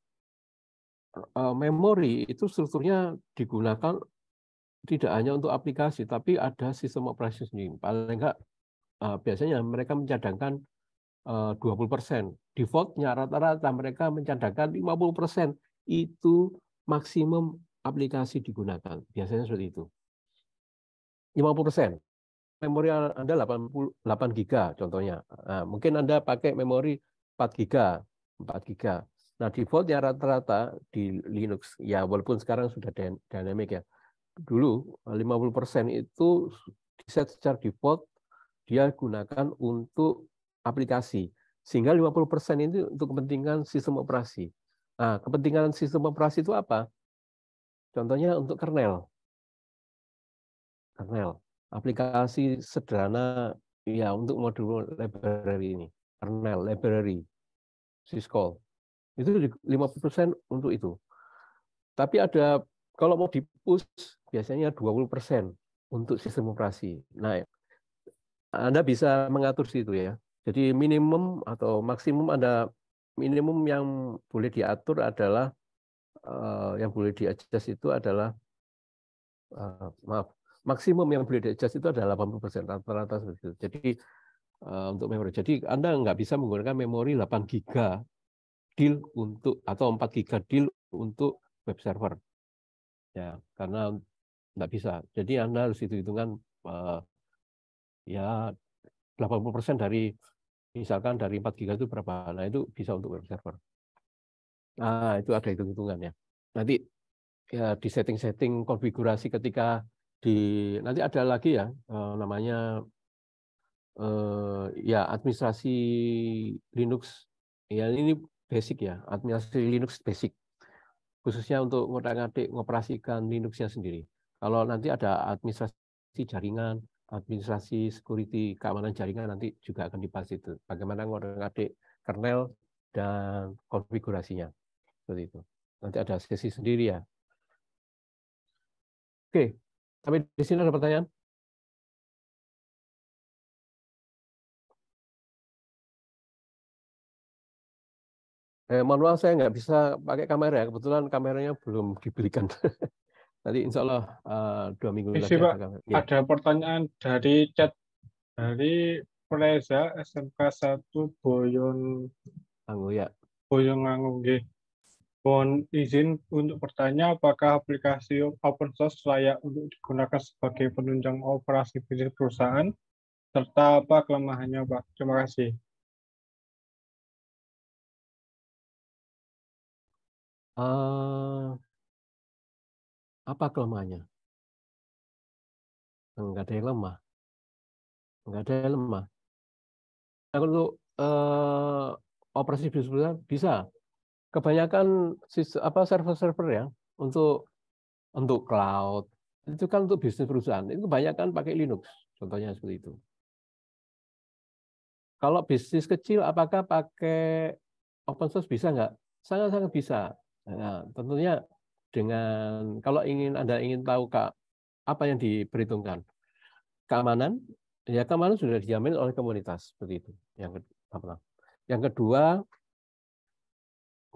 memori itu strukturnya digunakan tidak hanya untuk aplikasi, tapi ada sistem operasi sendiri. Paling enggak, biasanya mereka mencadangkan 20%. Defaultnya rata-rata mereka mencadangkan 50%. Itu maksimum aplikasi digunakan. Biasanya seperti itu. 50%. Memori Anda 8 GB contohnya. Nah, mungkin Anda pakai memori 4 GB. 4 GB. Nah, defaultnya rata-rata di Linux, ya walaupun sekarang sudah dynamic ya. Dulu 50% itu diset secara default, dia gunakan untuk aplikasi. Sehingga 50% itu untuk kepentingan sistem operasi. Nah, kepentingan sistem operasi itu apa? Contohnya untuk kernel. Kernel. Aplikasi sederhana ya untuk modul library ini. Kernel, library, syscall. Itu 50% untuk itu. Tapi ada, kalau mau di-push, biasanya 20% untuk sistem operasi. Nah, Anda bisa mengatur situ ya. Jadi minimum atau maksimum minimum yang boleh diatur adalah, yang boleh di-adjust itu adalah, maksimum yang boleh di-adjust itu adalah 80%, rata-rata seperti itu. Jadi untuk memori. Jadi Anda nggak bisa menggunakan memori 8 GB deal untuk, atau 4 GB deal untuk web server. Ya, karena nggak bisa. Jadi Anda harus hitung-hitungan, ya 80% dari, misalkan dari 4 GB itu berapa. Nah, itu bisa untuk web server. Nah, itu ada hitung-hitungannya. Nanti ya di setting-setting konfigurasi ketika nanti ada lagi ya, namanya ya administrasi Linux. Ya ini basic ya, administrasi Linux basic. Khususnya untuk ngotak-ngatik mengoperasikan Linux-nya sendiri. Kalau nanti ada administrasi jaringan, administrasi security, keamanan jaringan, nanti juga akan dibahas itu. Bagaimana ngotak-ngatik kernel dan konfigurasinya. Seperti itu. Nanti ada sesi sendiri ya. Oke, sampai di sini ada pertanyaan? Mohon maaf, saya nggak bisa pakai kamera ya. Kebetulan kameranya belum dibelikan. Nanti insya Allah 2 minggu Isi, lagi ada Pak, kamera. Ya. ada pertanyaan dari chat dari Preza SMK 1 Ya. Boyongangu nggih. Mohon izin untuk bertanya, apakah aplikasi open source layak untuk digunakan sebagai penunjang operasi bisnis perusahaan, serta apa kelemahannya, Pak? Terima kasih. Apa kelemahannya? Enggak ada yang lemah. Enggak ada yang lemah. Untuk operasi bisnis perusahaan bisa. Kebanyakan server-server ya untuk cloud itu kan untuk bisnis perusahaan. Itu kebanyakan pakai Linux. Contohnya seperti itu. Kalau bisnis kecil, apakah pakai open source bisa nggak? Sangat-sangat bisa. Nah, tentunya dengan, kalau Anda ingin tahu Kak, apa yang diperhitungkan? Keamanan, ya keamanan sudah dijamin oleh komunitas seperti itu. Yang kedua,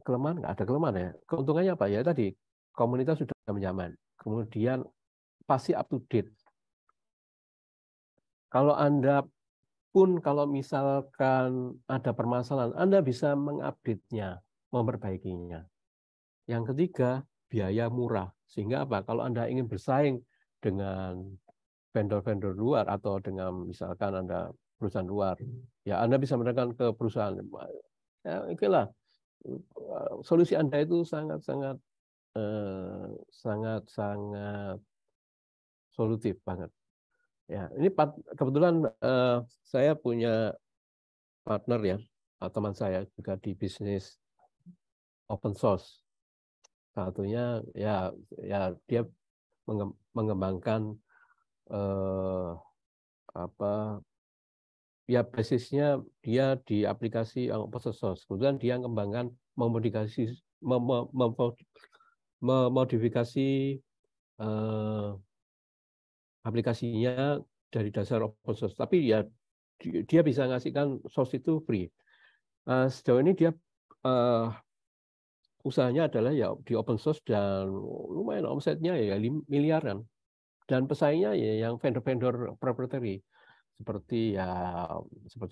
kelemahan, nggak ada kelemahan ya. Keuntungannya apa ya tadi? Komunitas sudah menjamin. Kemudian pasti up to date. Kalau Anda pun kalau misalkan ada permasalahan, Anda bisa mengupdate-nya, memperbaikinya. Yang ketiga, biaya murah. Sehingga apa? Kalau Anda ingin bersaing dengan vendor-vendor luar atau dengan misalkan Anda perusahaan luar, ya Anda bisa menekan ke perusahaan. Ya, oke lah. Solusi Anda itu sangat solutif banget. Ya, ini kebetulan saya punya partner ya, teman saya juga di bisnis open source. Satunya ya dia mengembangkan ya basisnya dia di aplikasi open source. Kemudian dia mengembangkan memodifikasi aplikasinya dari dasar open source. Tapi ya dia bisa ngasihkan source itu free. Sejauh ini dia usahanya adalah ya di open source dan lumayan omsetnya ya miliaran. Dan pesaingnya ya yang vendor-vendor proprietary seperti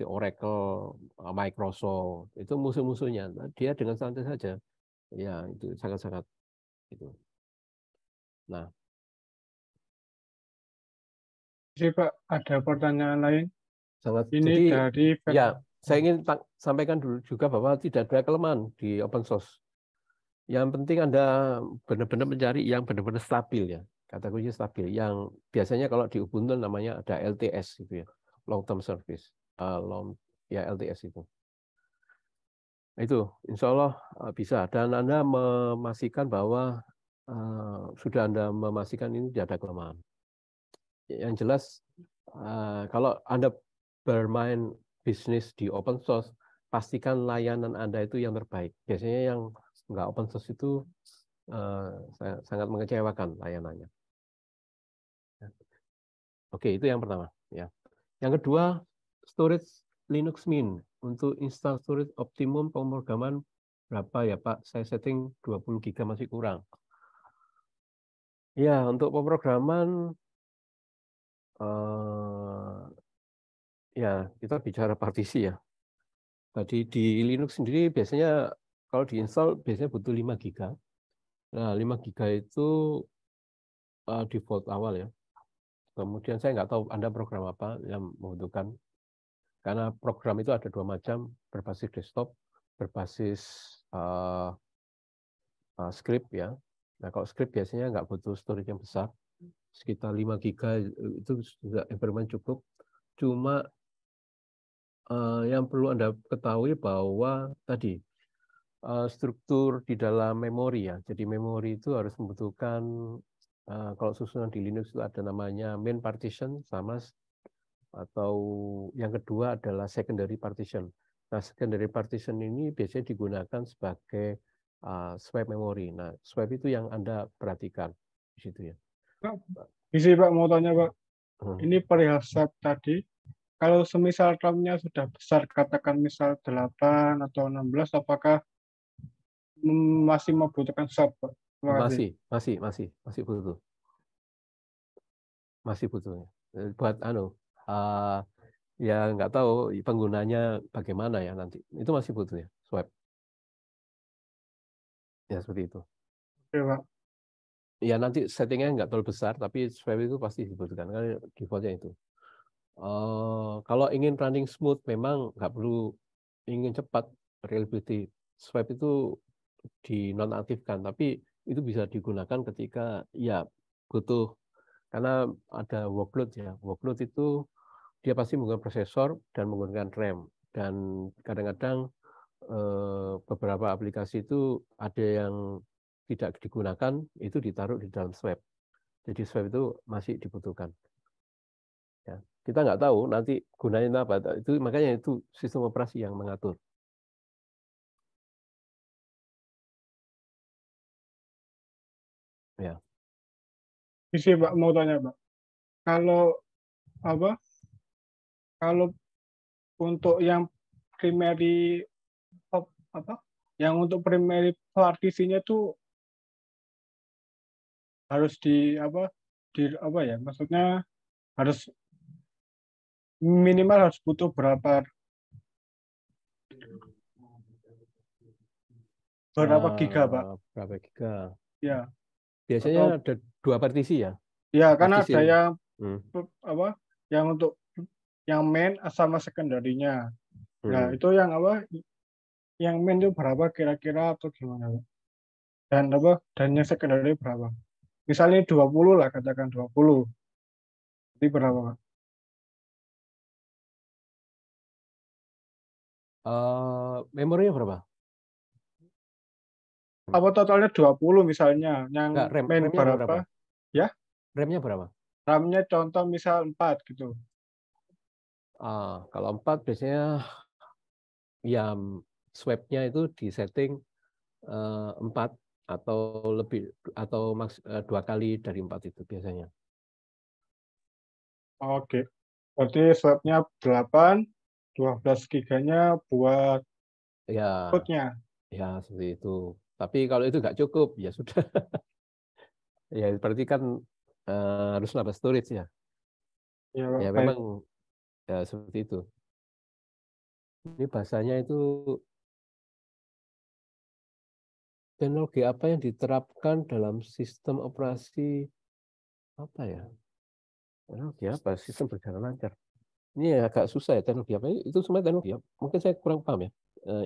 Oracle, Microsoft, itu musuh-musuhnya. Dia dengan santai saja. Ya, itu sangat-sangat itu. Nah, Pak, ada pertanyaan lain? Ini jadi dari ya, saya ingin sampaikan dulu juga bahwa tidak ada kelemahan di open source. Yang penting Anda benar-benar mencari yang benar-benar stabil ya. Kata kunci stabil. Yang biasanya kalau di Ubuntu namanya ada LTS gitu ya. Long term service. LTS itu. Itu insya Allah bisa. Dan Anda memastikan bahwa sudah Anda memastikan ini tidak ada kelemahan. Yang jelas kalau Anda bermain bisnis di open source, pastikan layanan Anda itu yang terbaik. Biasanya yang nggak open source itu sangat mengecewakan layanannya. Oke, itu yang pertama. Ya. Yang kedua, storage Linux Mint. Untuk install storage optimum pemrograman berapa ya Pak? Saya setting 20 GB masih kurang. Ya, untuk pemrograman ya kita bicara partisi ya. Tadi di Linux sendiri biasanya kalau diinstal biasanya butuh 5 GB. Nah, 5 GB itu default awal ya. Kemudian saya nggak tahu Anda program apa yang membutuhkan. Karena program itu ada dua macam, berbasis desktop, berbasis script ya. Nah, kalau script biasanya nggak butuh storage yang besar. Sekitar 5 GB itu sudah environment cukup. Cuma yang perlu Anda ketahui bahwa tadi struktur di dalam memori ya. Jadi memori itu harus membutuhkan kalau susunan di Linux itu ada namanya main partition sama atau yang kedua adalah secondary partition. Nah, secondary partition ini biasanya digunakan sebagai swipe memory. Nah, swipe itu yang Anda perhatikan di situ ya. Pak, bisa Pak mau tanya Pak. Ini perihal swipe tadi. Kalau semisal RAM-nya sudah besar, katakan misal 8 atau 16, apakah masih membutuhkan sub, Pak? Masih butuh. Masih butuh. Buat ya nggak tahu penggunanya bagaimana ya nanti. Itu masih butuh ya, swipe. Ya seperti itu. Oke, Pak. Ya nanti settingnya nggak terlalu besar, tapi swipe itu pasti dibutuhkan. Karena defaultnya itu. Kalau ingin running smooth, memang nggak perlu ingin cepat, reliability swipe itu dinonaktifkan, tapi itu bisa digunakan ketika ya butuh karena ada workload ya. Workload itu dia pasti menggunakan prosesor dan menggunakan RAM dan kadang-kadang beberapa aplikasi itu ada yang tidak digunakan itu ditaruh di dalam swipe. Jadi swipe itu masih dibutuhkan. Ya, kita nggak tahu nanti gunanya apa. Itu makanya itu sistem operasi yang mengatur. Ya. Bisa Pak mau tanya Pak. Kalau apa? Kalau untuk yang primary apa? Yang untuk primary partisinya itu harus di apa ya? Maksudnya harus minimal harus butuh berapa giga Pak? Berapa giga? Ya. Biasanya Atau ada dua partisi ya. ya karena Partisi. ada yang apa? Yang untuk yang main sama secondary-nya. Nah, itu yang apa? yang main itu berapa kira-kira atau gimana, Pak? Dan apa? Dan yang secondary berapa? Misalnya 20 lah, katakan 20. Jadi berapa, Pak? Memorinya berapa? Apa totalnya 20 misalnya, yang Enggak, main remnya berapa? berapa? Ya, RAM-nya berapa? RAM-nya contoh misal 4 gitu. Kalau 4 biasanya ya swap-nya itu di setting 4 atau lebih atau 2 kali dari 4 itu biasanya. Oke. Berarti swap-nya 8, 12 giganya buat Ya, output-nya. ya seperti itu. Tapi kalau itu nggak cukup, ya sudah. Ya berarti kan harus nambah storage ya. Ya, Ya Pak, baik. memang ya seperti itu. Ini bahasanya itu teknologi apa yang diterapkan dalam sistem operasi apa ya? Teknologi apa? Sistem berjalan lancar. Ini agak susah ya teknologi apa? Itu semua teknologi. Mungkin saya kurang paham ya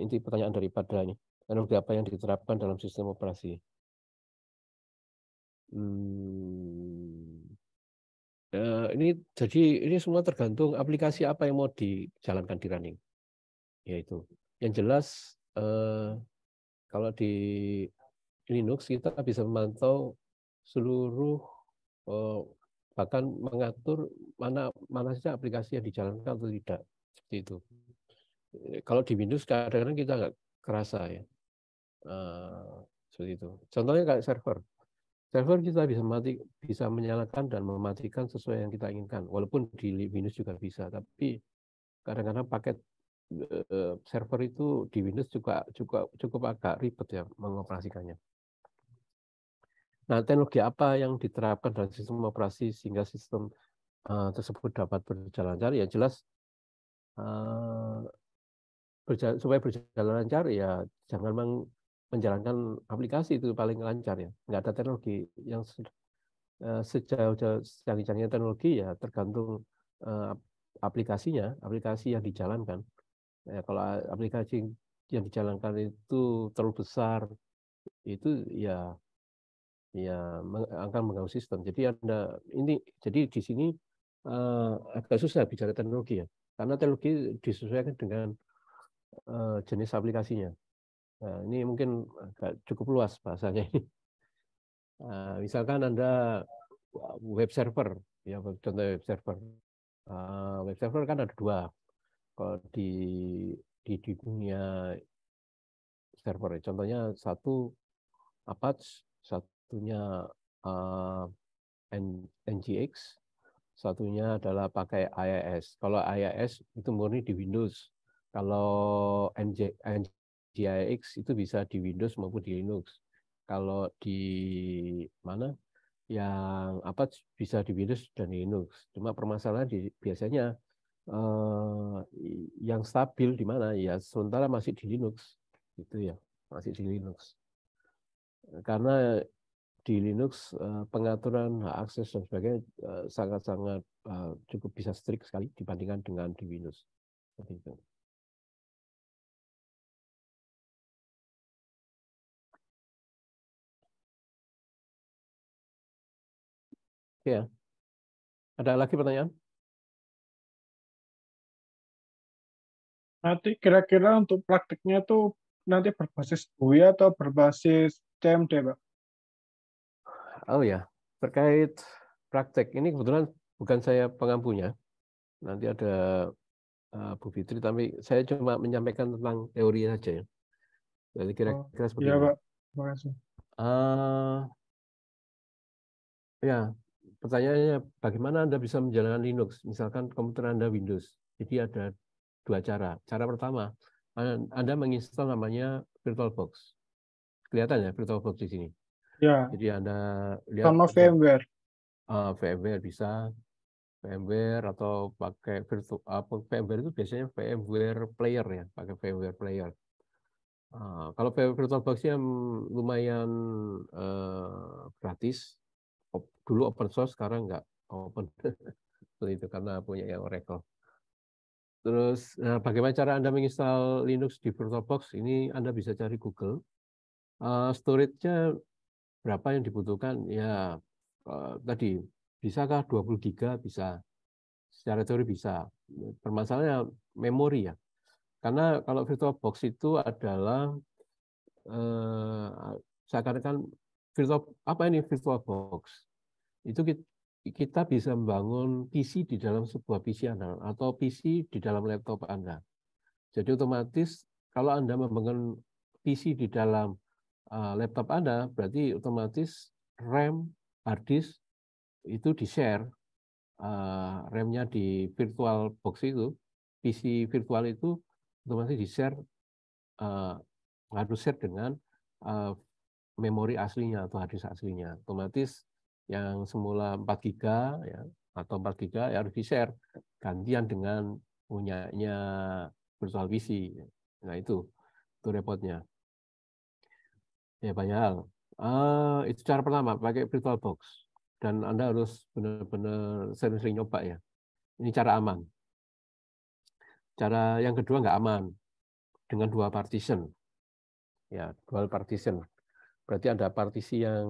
inti pertanyaan daripada ini. Teknologi apa yang diterapkan dalam sistem operasi? Hmm, ini jadi ini semua tergantung aplikasi apa yang mau dijalankan di running. Yaitu yang jelas kalau di Linux kita bisa memantau seluruh eh, bahkan mengatur mana mana saja aplikasi yang dijalankan atau tidak seperti itu. Kalau di Windows kadang-kadang kita nggak kerasa ya. Eh, Seperti itu. Contohnya kayak server. Server kita bisa menyalakan dan mematikan sesuai yang kita inginkan. Walaupun di Windows juga bisa, tapi kadang-kadang paket server itu di Windows juga cukup agak ribet ya mengoperasikannya. Nah, teknologi apa yang diterapkan dalam sistem operasi sehingga sistem tersebut dapat berjalan lancar? Ya jelas supaya berjalan lancar ya jangan menjalankan aplikasi itu paling lancar ya. Nggak ada teknologi yang secanggih-canggihnya teknologi ya tergantung eh, aplikasinya, aplikasi yang dijalankan. Ya, kalau aplikasi yang dijalankan itu terlalu besar itu ya akan mengganggu sistem. Jadi jadi di sini agak susah bicara teknologi ya, karena teknologi disesuaikan dengan jenis aplikasinya. Nah, ini mungkin agak cukup luas bahasanya ini. Misalkan Anda web server, ya contoh web server. Web server kan ada dua. Kalau di dunia server, contohnya satu Apache, satunya uh, NGX, satunya adalah pakai IIS. Kalau IIS itu murni di Windows. Kalau NGIX itu bisa di Windows maupun di Linux. Kalau di mana yang apa bisa di Windows dan di Linux. Cuma permasalahan biasanya eh, yang stabil di mana ya sementara masih di Linux gitu ya, masih di Linux. Karena di Linux pengaturan hak akses dan sebagainya sangat-sangat cukup bisa strict sekali dibandingkan dengan di Windows. Seperti itu. Ya, ada lagi pertanyaan? Nanti kira-kira untuk praktiknya tuh nanti berbasis GUI atau berbasis CMD, Pak? Oh ya, terkait praktek ini kebetulan bukan saya pengampunya. Nanti ada Bu Fitri, tapi saya cuma menyampaikan tentang teori saja ya. Jadi Oh, kira-kira seperti iya, ini. Pak. Terima kasih. Uh, ya, pertanyaannya bagaimana Anda bisa menjalankan Linux? Misalkan komputer Anda Windows. Jadi ada dua cara. Cara pertama, Anda menginstal namanya VirtualBox. Kelihatan ya VirtualBox di sini. Ya, Jadi Anda lihat sama VMware. VMware bisa, VMware atau pakai VMware itu biasanya VMware Player ya, pakai VMware Player. Kalau VirtualBox-nya lumayan gratis, dulu open source, sekarang nggak open. Seperti itu karena punya yang Oracle. Terus bagaimana cara Anda menginstal Linux di VirtualBox? Ini Anda bisa cari Google. Storage-nya berapa yang dibutuhkan? Ya tadi bisakah 20 giga? Bisa. Secara teori bisa. Permasalahannya memori ya. Karena kalau VirtualBox itu adalah seakan-akan apa ini VirtualBox? Itu kita bisa membangun PC di dalam sebuah PC Anda atau PC di dalam laptop Anda. Jadi otomatis kalau Anda membangun PC di dalam laptop Anda, berarti otomatis RAM, hard disk itu di-share. RAM-nya di VirtualBox itu, PC virtual itu otomatis di-share, harus share dengan memori aslinya atau hard disk aslinya. Otomatis yang semula 4 giga ya, atau 4 giga ya harus di-share gantian dengan punyanya virtual PC. Nah itu repotnya. Ya banyak hal. Itu cara pertama pakai VirtualBox dan Anda harus benar-benar sering-sering nyoba ya. Ini cara aman. Cara yang kedua nggak aman dengan dual partition. Ya dual partition. Berarti ada partisi yang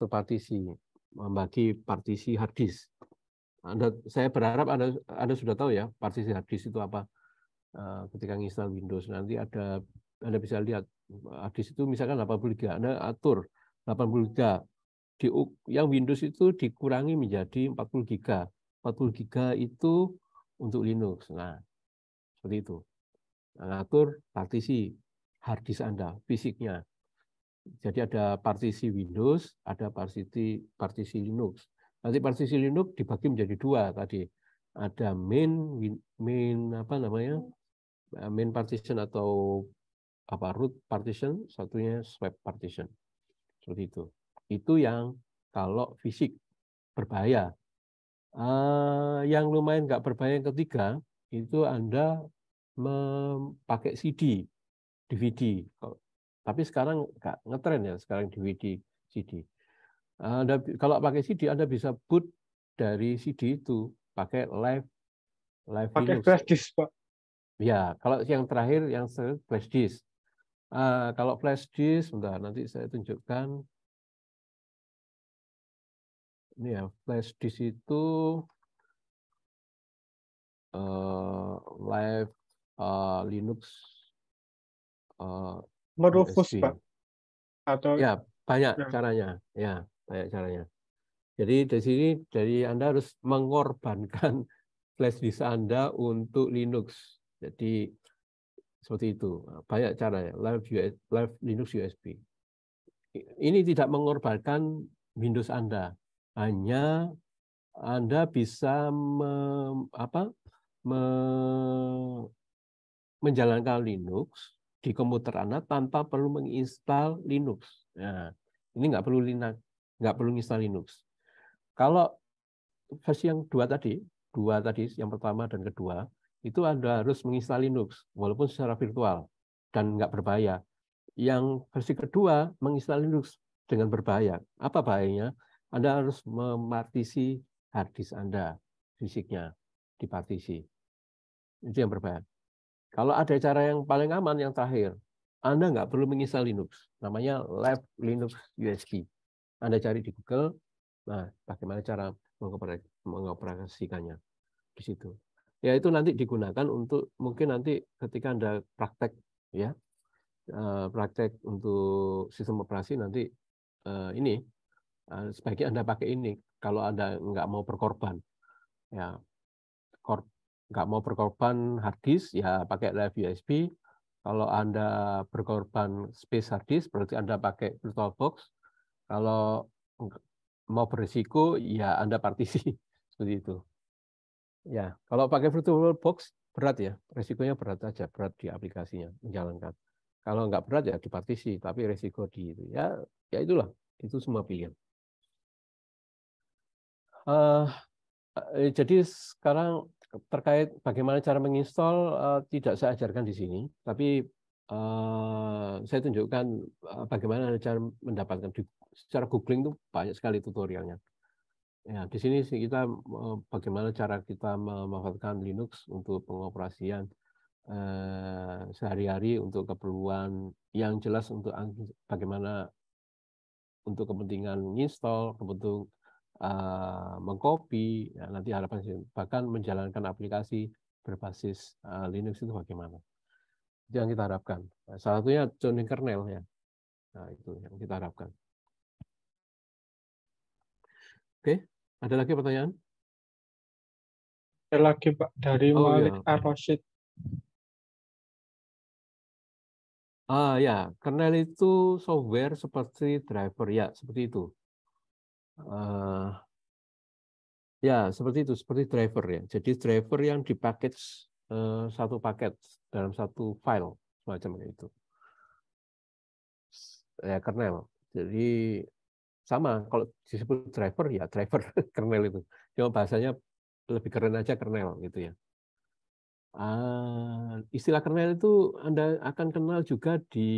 berpartisi, membagi partisi hard disk. Saya berharap Anda sudah tahu ya partisi hard disk itu apa. Ketika install Windows nanti Anda bisa lihat hard disk itu misalkan 80 giga, Anda atur 80 giga. Yang Windows itu dikurangi menjadi 40 giga. 40 giga itu untuk Linux. Nah, seperti itu. Atur partisi hard disk Anda, fisiknya. Jadi ada partisi Windows, ada partisi Linux. Nanti partisi Linux dibagi menjadi dua tadi. Ada main apa namanya? Main partition atau root partition, satunya swap partition. Seperti itu. Itu yang kalau fisik berbahaya. Yang lumayan nggak berbahaya yang ketiga, itu Anda memakai CD, DVD. Tapi sekarang nggak ngetren ya, sekarang DVD, CD. Kalau pakai CD, Anda bisa boot dari CD itu, pakai live Pakai Linux. flash disk, Pak. Ya, kalau yang terakhir, yang flash disk. Kalau flash disk, bentar, nanti saya tunjukkan. Ini ya, flash disk itu live Linux Merufus, USB. Pak. Atau Ya, banyak ya. caranya. Ya, banyak caranya. Jadi dari Anda harus mengorbankan flash disk Anda untuk Linux. Jadi seperti itu. Banyak caranya. Live Linux USB. Ini tidak mengorbankan Windows Anda. Hanya Anda bisa menjalankan Linux di komputer Anda tanpa perlu menginstal Linux. Nah, ini nggak perlu menginstal Linux. Kalau versi yang dua tadi, yang pertama dan kedua, itu Anda harus menginstal Linux, walaupun secara virtual dan nggak berbahaya. Yang versi kedua menginstal Linux dengan berbahaya. Apa bahayanya? Anda harus memartisi hard disk Anda fisiknya dipartisi. Itu yang berbahaya. Kalau ada cara yang paling aman yang terakhir, Anda nggak perlu menginstal Linux. Namanya Live Linux USB. Anda cari di Google, nah bagaimana cara mengoperasikannya di situ. Ya itu nanti digunakan untuk mungkin nanti ketika Anda praktek ya, praktek untuk sistem operasi nanti ini sebaiknya Anda pakai ini kalau Anda nggak mau berkorban. Ya, nggak mau berkorban hard disk ya pakai live USB. Kalau Anda berkorban space hard disk berarti Anda pakai VirtualBox. Kalau mau berisiko ya Anda partisi seperti itu. Ya, kalau pakai VirtualBox berat ya, resikonya berat aja, berat di aplikasinya menjalankan. Kalau nggak berat ya dipartisi, tapi resiko di itu ya itulah, itu semua pilihan. Jadi sekarang terkait bagaimana cara menginstal tidak saya ajarkan di sini, tapi saya tunjukkan bagaimana cara mendapatkan secara googling itu banyak sekali tutorialnya. Ya, di sini sih kita bagaimana cara kita memanfaatkan Linux untuk pengoperasian sehari-hari untuk keperluan yang jelas untuk bagaimana untuk kepentingan install, kepentingan mengcopy, ya, nanti harapan bahkan menjalankan aplikasi berbasis Linux itu bagaimana. Itu yang kita harapkan. Nah, salah satunya tuning kernel ya. Nah, itu yang kita harapkan. Oke, ada lagi pertanyaan? Ada lagi Pak dari Oh Malik ya, Ar-Rasyid. ya, kernel itu software seperti driver ya, seperti itu. Ya, seperti itu, seperti driver ya. Jadi driver yang dipackage satu paket dalam satu file semacam itu. Ya, kernel. Jadi sama kalau disebut driver ya driver kernel itu. Cuma bahasanya lebih keren aja kernel gitu ya. Istilah kernel itu Anda akan kenal juga di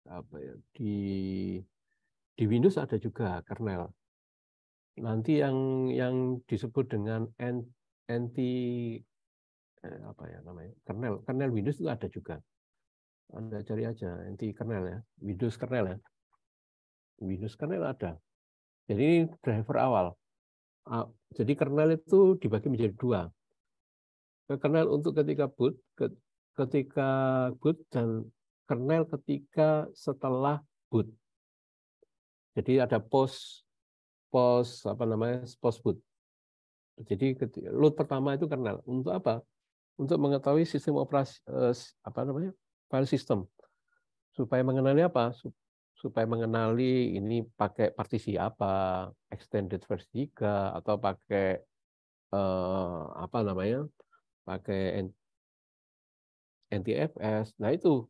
apa ya, di Windows ada juga kernel. Nanti yang disebut dengan anti apa ya namanya kernel Windows itu ada juga. Anda cari aja anti kernel ya, Windows kernel ya, Windows kernel ada. Jadi ini driver awal. Jadi kernel itu dibagi menjadi dua. Kernel untuk ketika boot, ketika boot dan kernel ketika setelah boot. Jadi ada post apa namanya post boot. Jadi load pertama itu kernel. Untuk apa? Untuk mengetahui sistem operasi apa namanya file system. Supaya mengenali apa? Supaya mengenali ini pakai partisi apa, extended versi 3 atau pakai apa namanya? Pakai NTFS. Nah, itu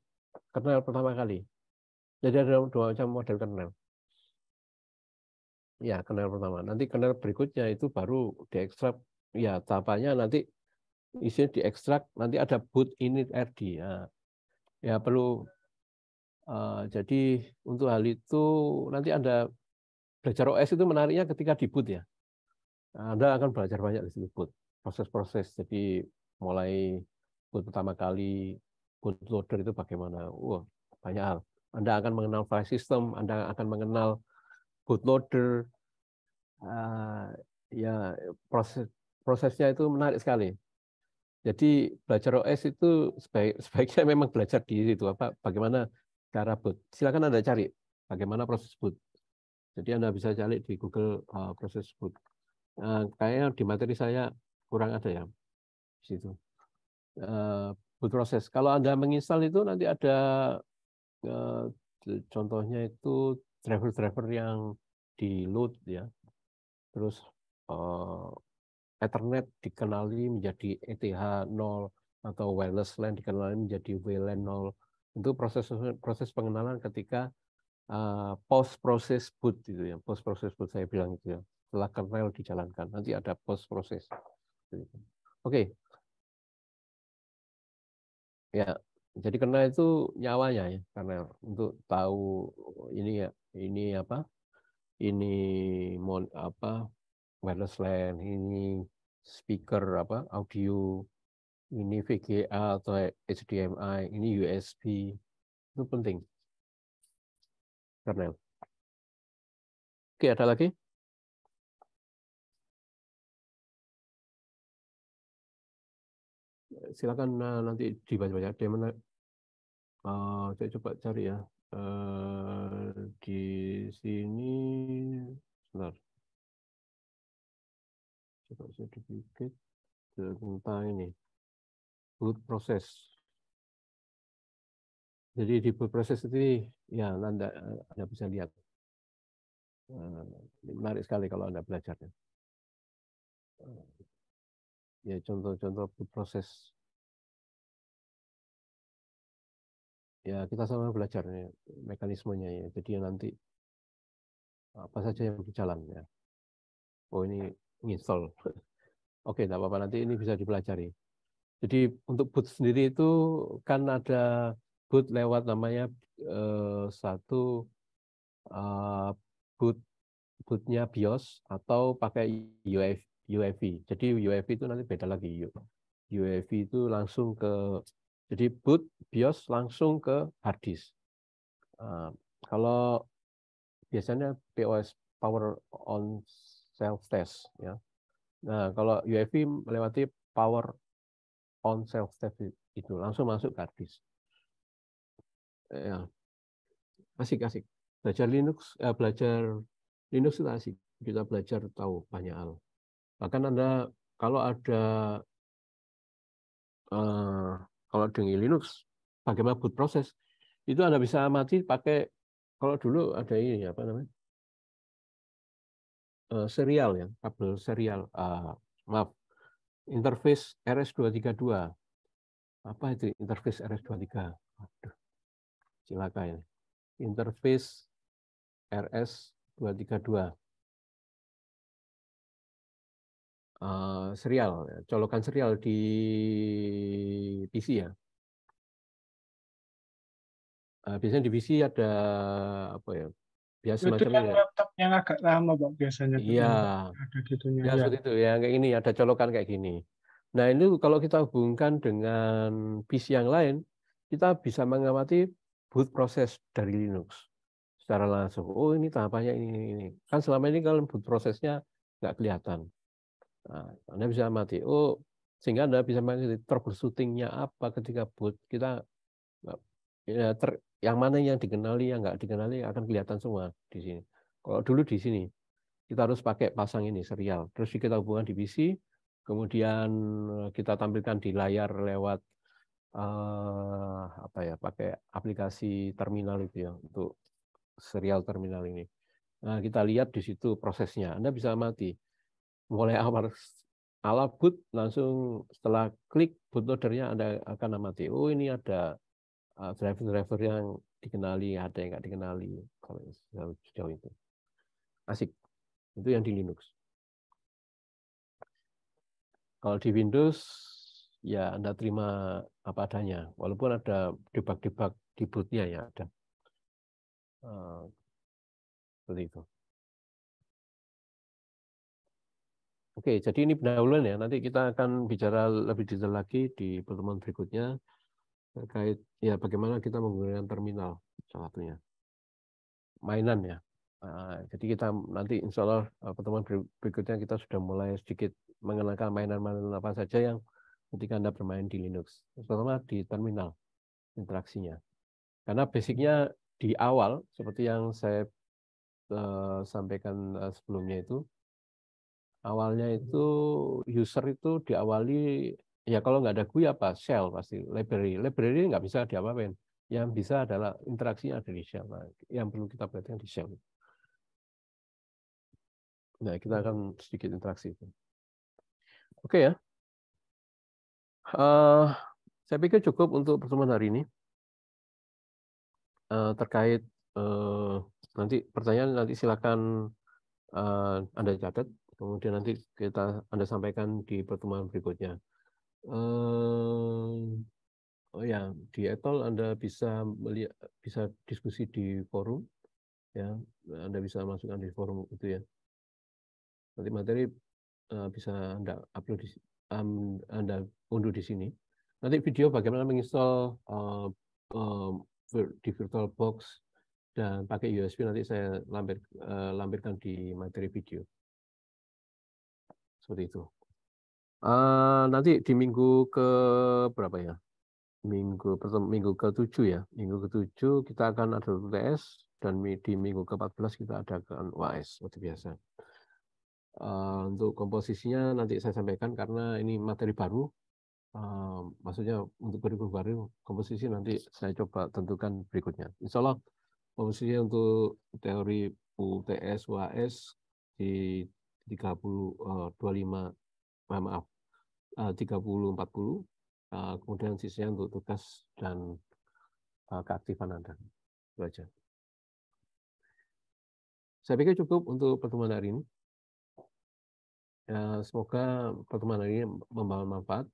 kernel pertama kali. Jadi ada dua macam model kernel. Ya, kernel pertama. Nanti kernel berikutnya itu baru diekstrak. Ya, tahapannya nanti isinya diekstrak. Nanti ada boot init RD. Ya perlu. Jadi untuk hal itu nanti Anda belajar OS itu menariknya ketika di boot ya. Anda akan belajar banyak di situ boot. Proses-proses. Jadi mulai boot pertama kali, bootloader itu bagaimana. Wah, banyak hal. Anda akan mengenal file system, Anda akan mengenal bootloader, ya prosesnya itu menarik sekali. Jadi belajar OS itu sebaiknya memang belajar di situ apa bagaimana cara boot. Silakan Anda cari bagaimana proses boot. Jadi Anda bisa cari di Google proses boot. Kayaknya di materi saya kurang ada ya di situ. Boot proses. Kalau Anda menginstal itu nanti ada contohnya itu driver-driver yang di load ya. Terus Ethernet dikenali menjadi ETH 0 atau wireless LAN dikenali menjadi WLAN 0. Itu proses pengenalan ketika post proses boot itu ya. Post proses boot saya bilang itu ya. Setelah kernel dijalankan, nanti ada post proses. Oke. Ya. Jadi kernel itu nyawanya ya, kernel untuk tahu ini ya, ini apa? Ini apa? Wireless LAN, ini speaker apa? Audio, ini VGA atau HDMI, ini USB, itu penting, kernel. Oke, ada lagi? Silakan nanti dibaca-baca. Saya coba cari ya. Di sini, sebentar. Coba saya dikit tentang ini, boot proses. Jadi di boot proses itu ya Anda bisa lihat. Menarik sekali kalau Anda belajarnya. Ya contoh-contoh boot proses. Ya kita sama belajar ya, mekanismenya ya. Jadi nanti apa saja yang berjalan ya. Oh ini install. Oke, tidak apa-apa nanti ini bisa dipelajari. Jadi untuk boot sendiri itu kan ada boot lewat namanya satu boot bootnya BIOS atau pakai UEFI. Jadi UEFI itu nanti beda lagi. UEFI itu langsung ke, jadi boot BIOS langsung ke hard disk. Kalau biasanya POS, power on self test, ya. Nah, kalau UEFI melewati power on self test itu langsung masuk ke hard disk. Ya, asik. Belajar Linux itu asik. Kita belajar tahu banyak hal. Bahkan Anda kalau ada kalau dengan Linux bagaimana boot proses itu Anda bisa amati pakai, kalau dulu ada ini apa namanya, serial ya, kabel serial, maaf, interface RS232. Apa itu interface RS23? Aduh, cilaka ya. Interface RS232. Serial, colokan serial di PC ya. Biasanya di PC ada apa ya? Biasa Itu semacam yang ini. laptop yang agak lama, Pak, biasanya, Pak, Iya, yang ada gitunya. ya Ya. seperti itu ya, kayak ini ada colokan kayak gini. Nah, ini kalau kita hubungkan dengan PC yang lain, kita bisa mengamati boot proses dari Linux secara langsung. Oh, ini tahapannya ini. Kan selama ini kalau boot prosesnya nggak kelihatan. Nah, Anda bisa amati. Oh, sehingga Anda bisa mengamati troubleshooting-nya apa ketika boot. Kita ya, yang mana yang dikenali, yang nggak dikenali akan kelihatan semua di sini. Kalau dulu di sini kita harus pakai pasang ini serial, terus kita hubungkan di PC, kemudian kita tampilkan di layar lewat apa ya, pakai aplikasi terminal itu ya, untuk serial terminal ini. Nah, kita lihat di situ prosesnya. Anda bisa amati mulai awal ala boot, langsung setelah klik bootloadernya Anda akan amati. Oh, ini ada driver-driver yang dikenali, ada yang nggak dikenali. Kalau sejauh itu asik. Itu yang di Linux. Kalau di Windows, ya Anda terima apa adanya. Walaupun ada debug-debug di bootnya ya ada. Seperti itu. Oke, jadi ini pendahuluan ya. Nanti kita akan bicara lebih detail lagi di pertemuan berikutnya terkait ya bagaimana kita menggunakan terminal salah satunya. Mainan ya. Jadi kita nanti insya Allah pertemuan berikutnya kita sudah mulai sedikit mengenalkan mainan-mainan apa saja yang ketika Anda bermain di Linux, terutama di terminal interaksinya. Karena basicnya di awal seperti yang saya sampaikan sebelumnya itu, awalnya itu user itu diawali ya kalau nggak ada GUI apa shell pasti library nggak bisa diapa-apain. Yang bisa adalah interaksinya ada di shell. Nah, yang perlu kita perhatikan di shell. Nah, kita akan sedikit interaksi itu. Oke ya. Saya pikir cukup untuk pertemuan hari ini. Terkait nanti pertanyaan nanti silakan Anda catat, kemudian nanti Anda sampaikan di pertemuan berikutnya. Oh ya, di Etol Anda bisa diskusi di forum, ya. Anda bisa masukkan di forum itu ya. Nanti materi bisa Anda upload Anda unduh di sini. Nanti video bagaimana menginstal di VirtualBox dan pakai USB nanti saya lampirkan di materi video. Seperti itu. Nanti di minggu ke berapa ya? Minggu ke-7 ya. Minggu ke-7 kita akan ada UTS dan di minggu ke-14 kita adakan UAS seperti biasa. Untuk komposisinya nanti saya sampaikan karena ini materi baru. Maksudnya untuk kurikulum baru, komposisi nanti saya coba tentukan berikutnya. Insya Allah komposisi untuk teori UTS, UAS di 25, maaf, 30-40, kemudian sisanya untuk tugas dan keaktifan Anda. Itu aja. Saya pikir cukup untuk pertemuan hari ini. Semoga pertemuan hari ini membawa manfaat.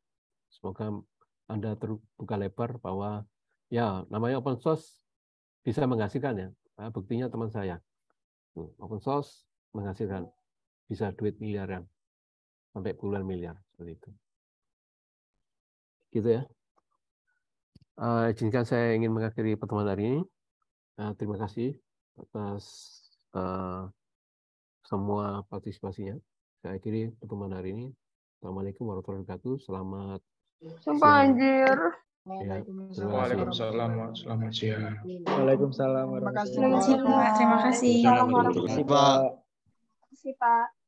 Semoga Anda terbuka lebar bahwa ya namanya open source bisa menghasilkan ya. Buktinya teman saya. Open source menghasilkan bisa duit miliaran sampai puluhan miliar seperti itu. Gitu ya. Izinkan saya ingin mengakhiri pertemuan hari ini. Terima kasih atas semua partisipasinya. Saya akhiri pertemuan hari ini. Assalamualaikum warahmatullahi wabarakatuh. Selamat siang. Anjir. Ya, terima kasih. Waalaikumsalam. Selamat siang. Waalaikumsalam Terima kasih, warahmatullahi Pak. Terima kasih. Assalamualaikum. wabarakatuh. Terima kasih, Pak.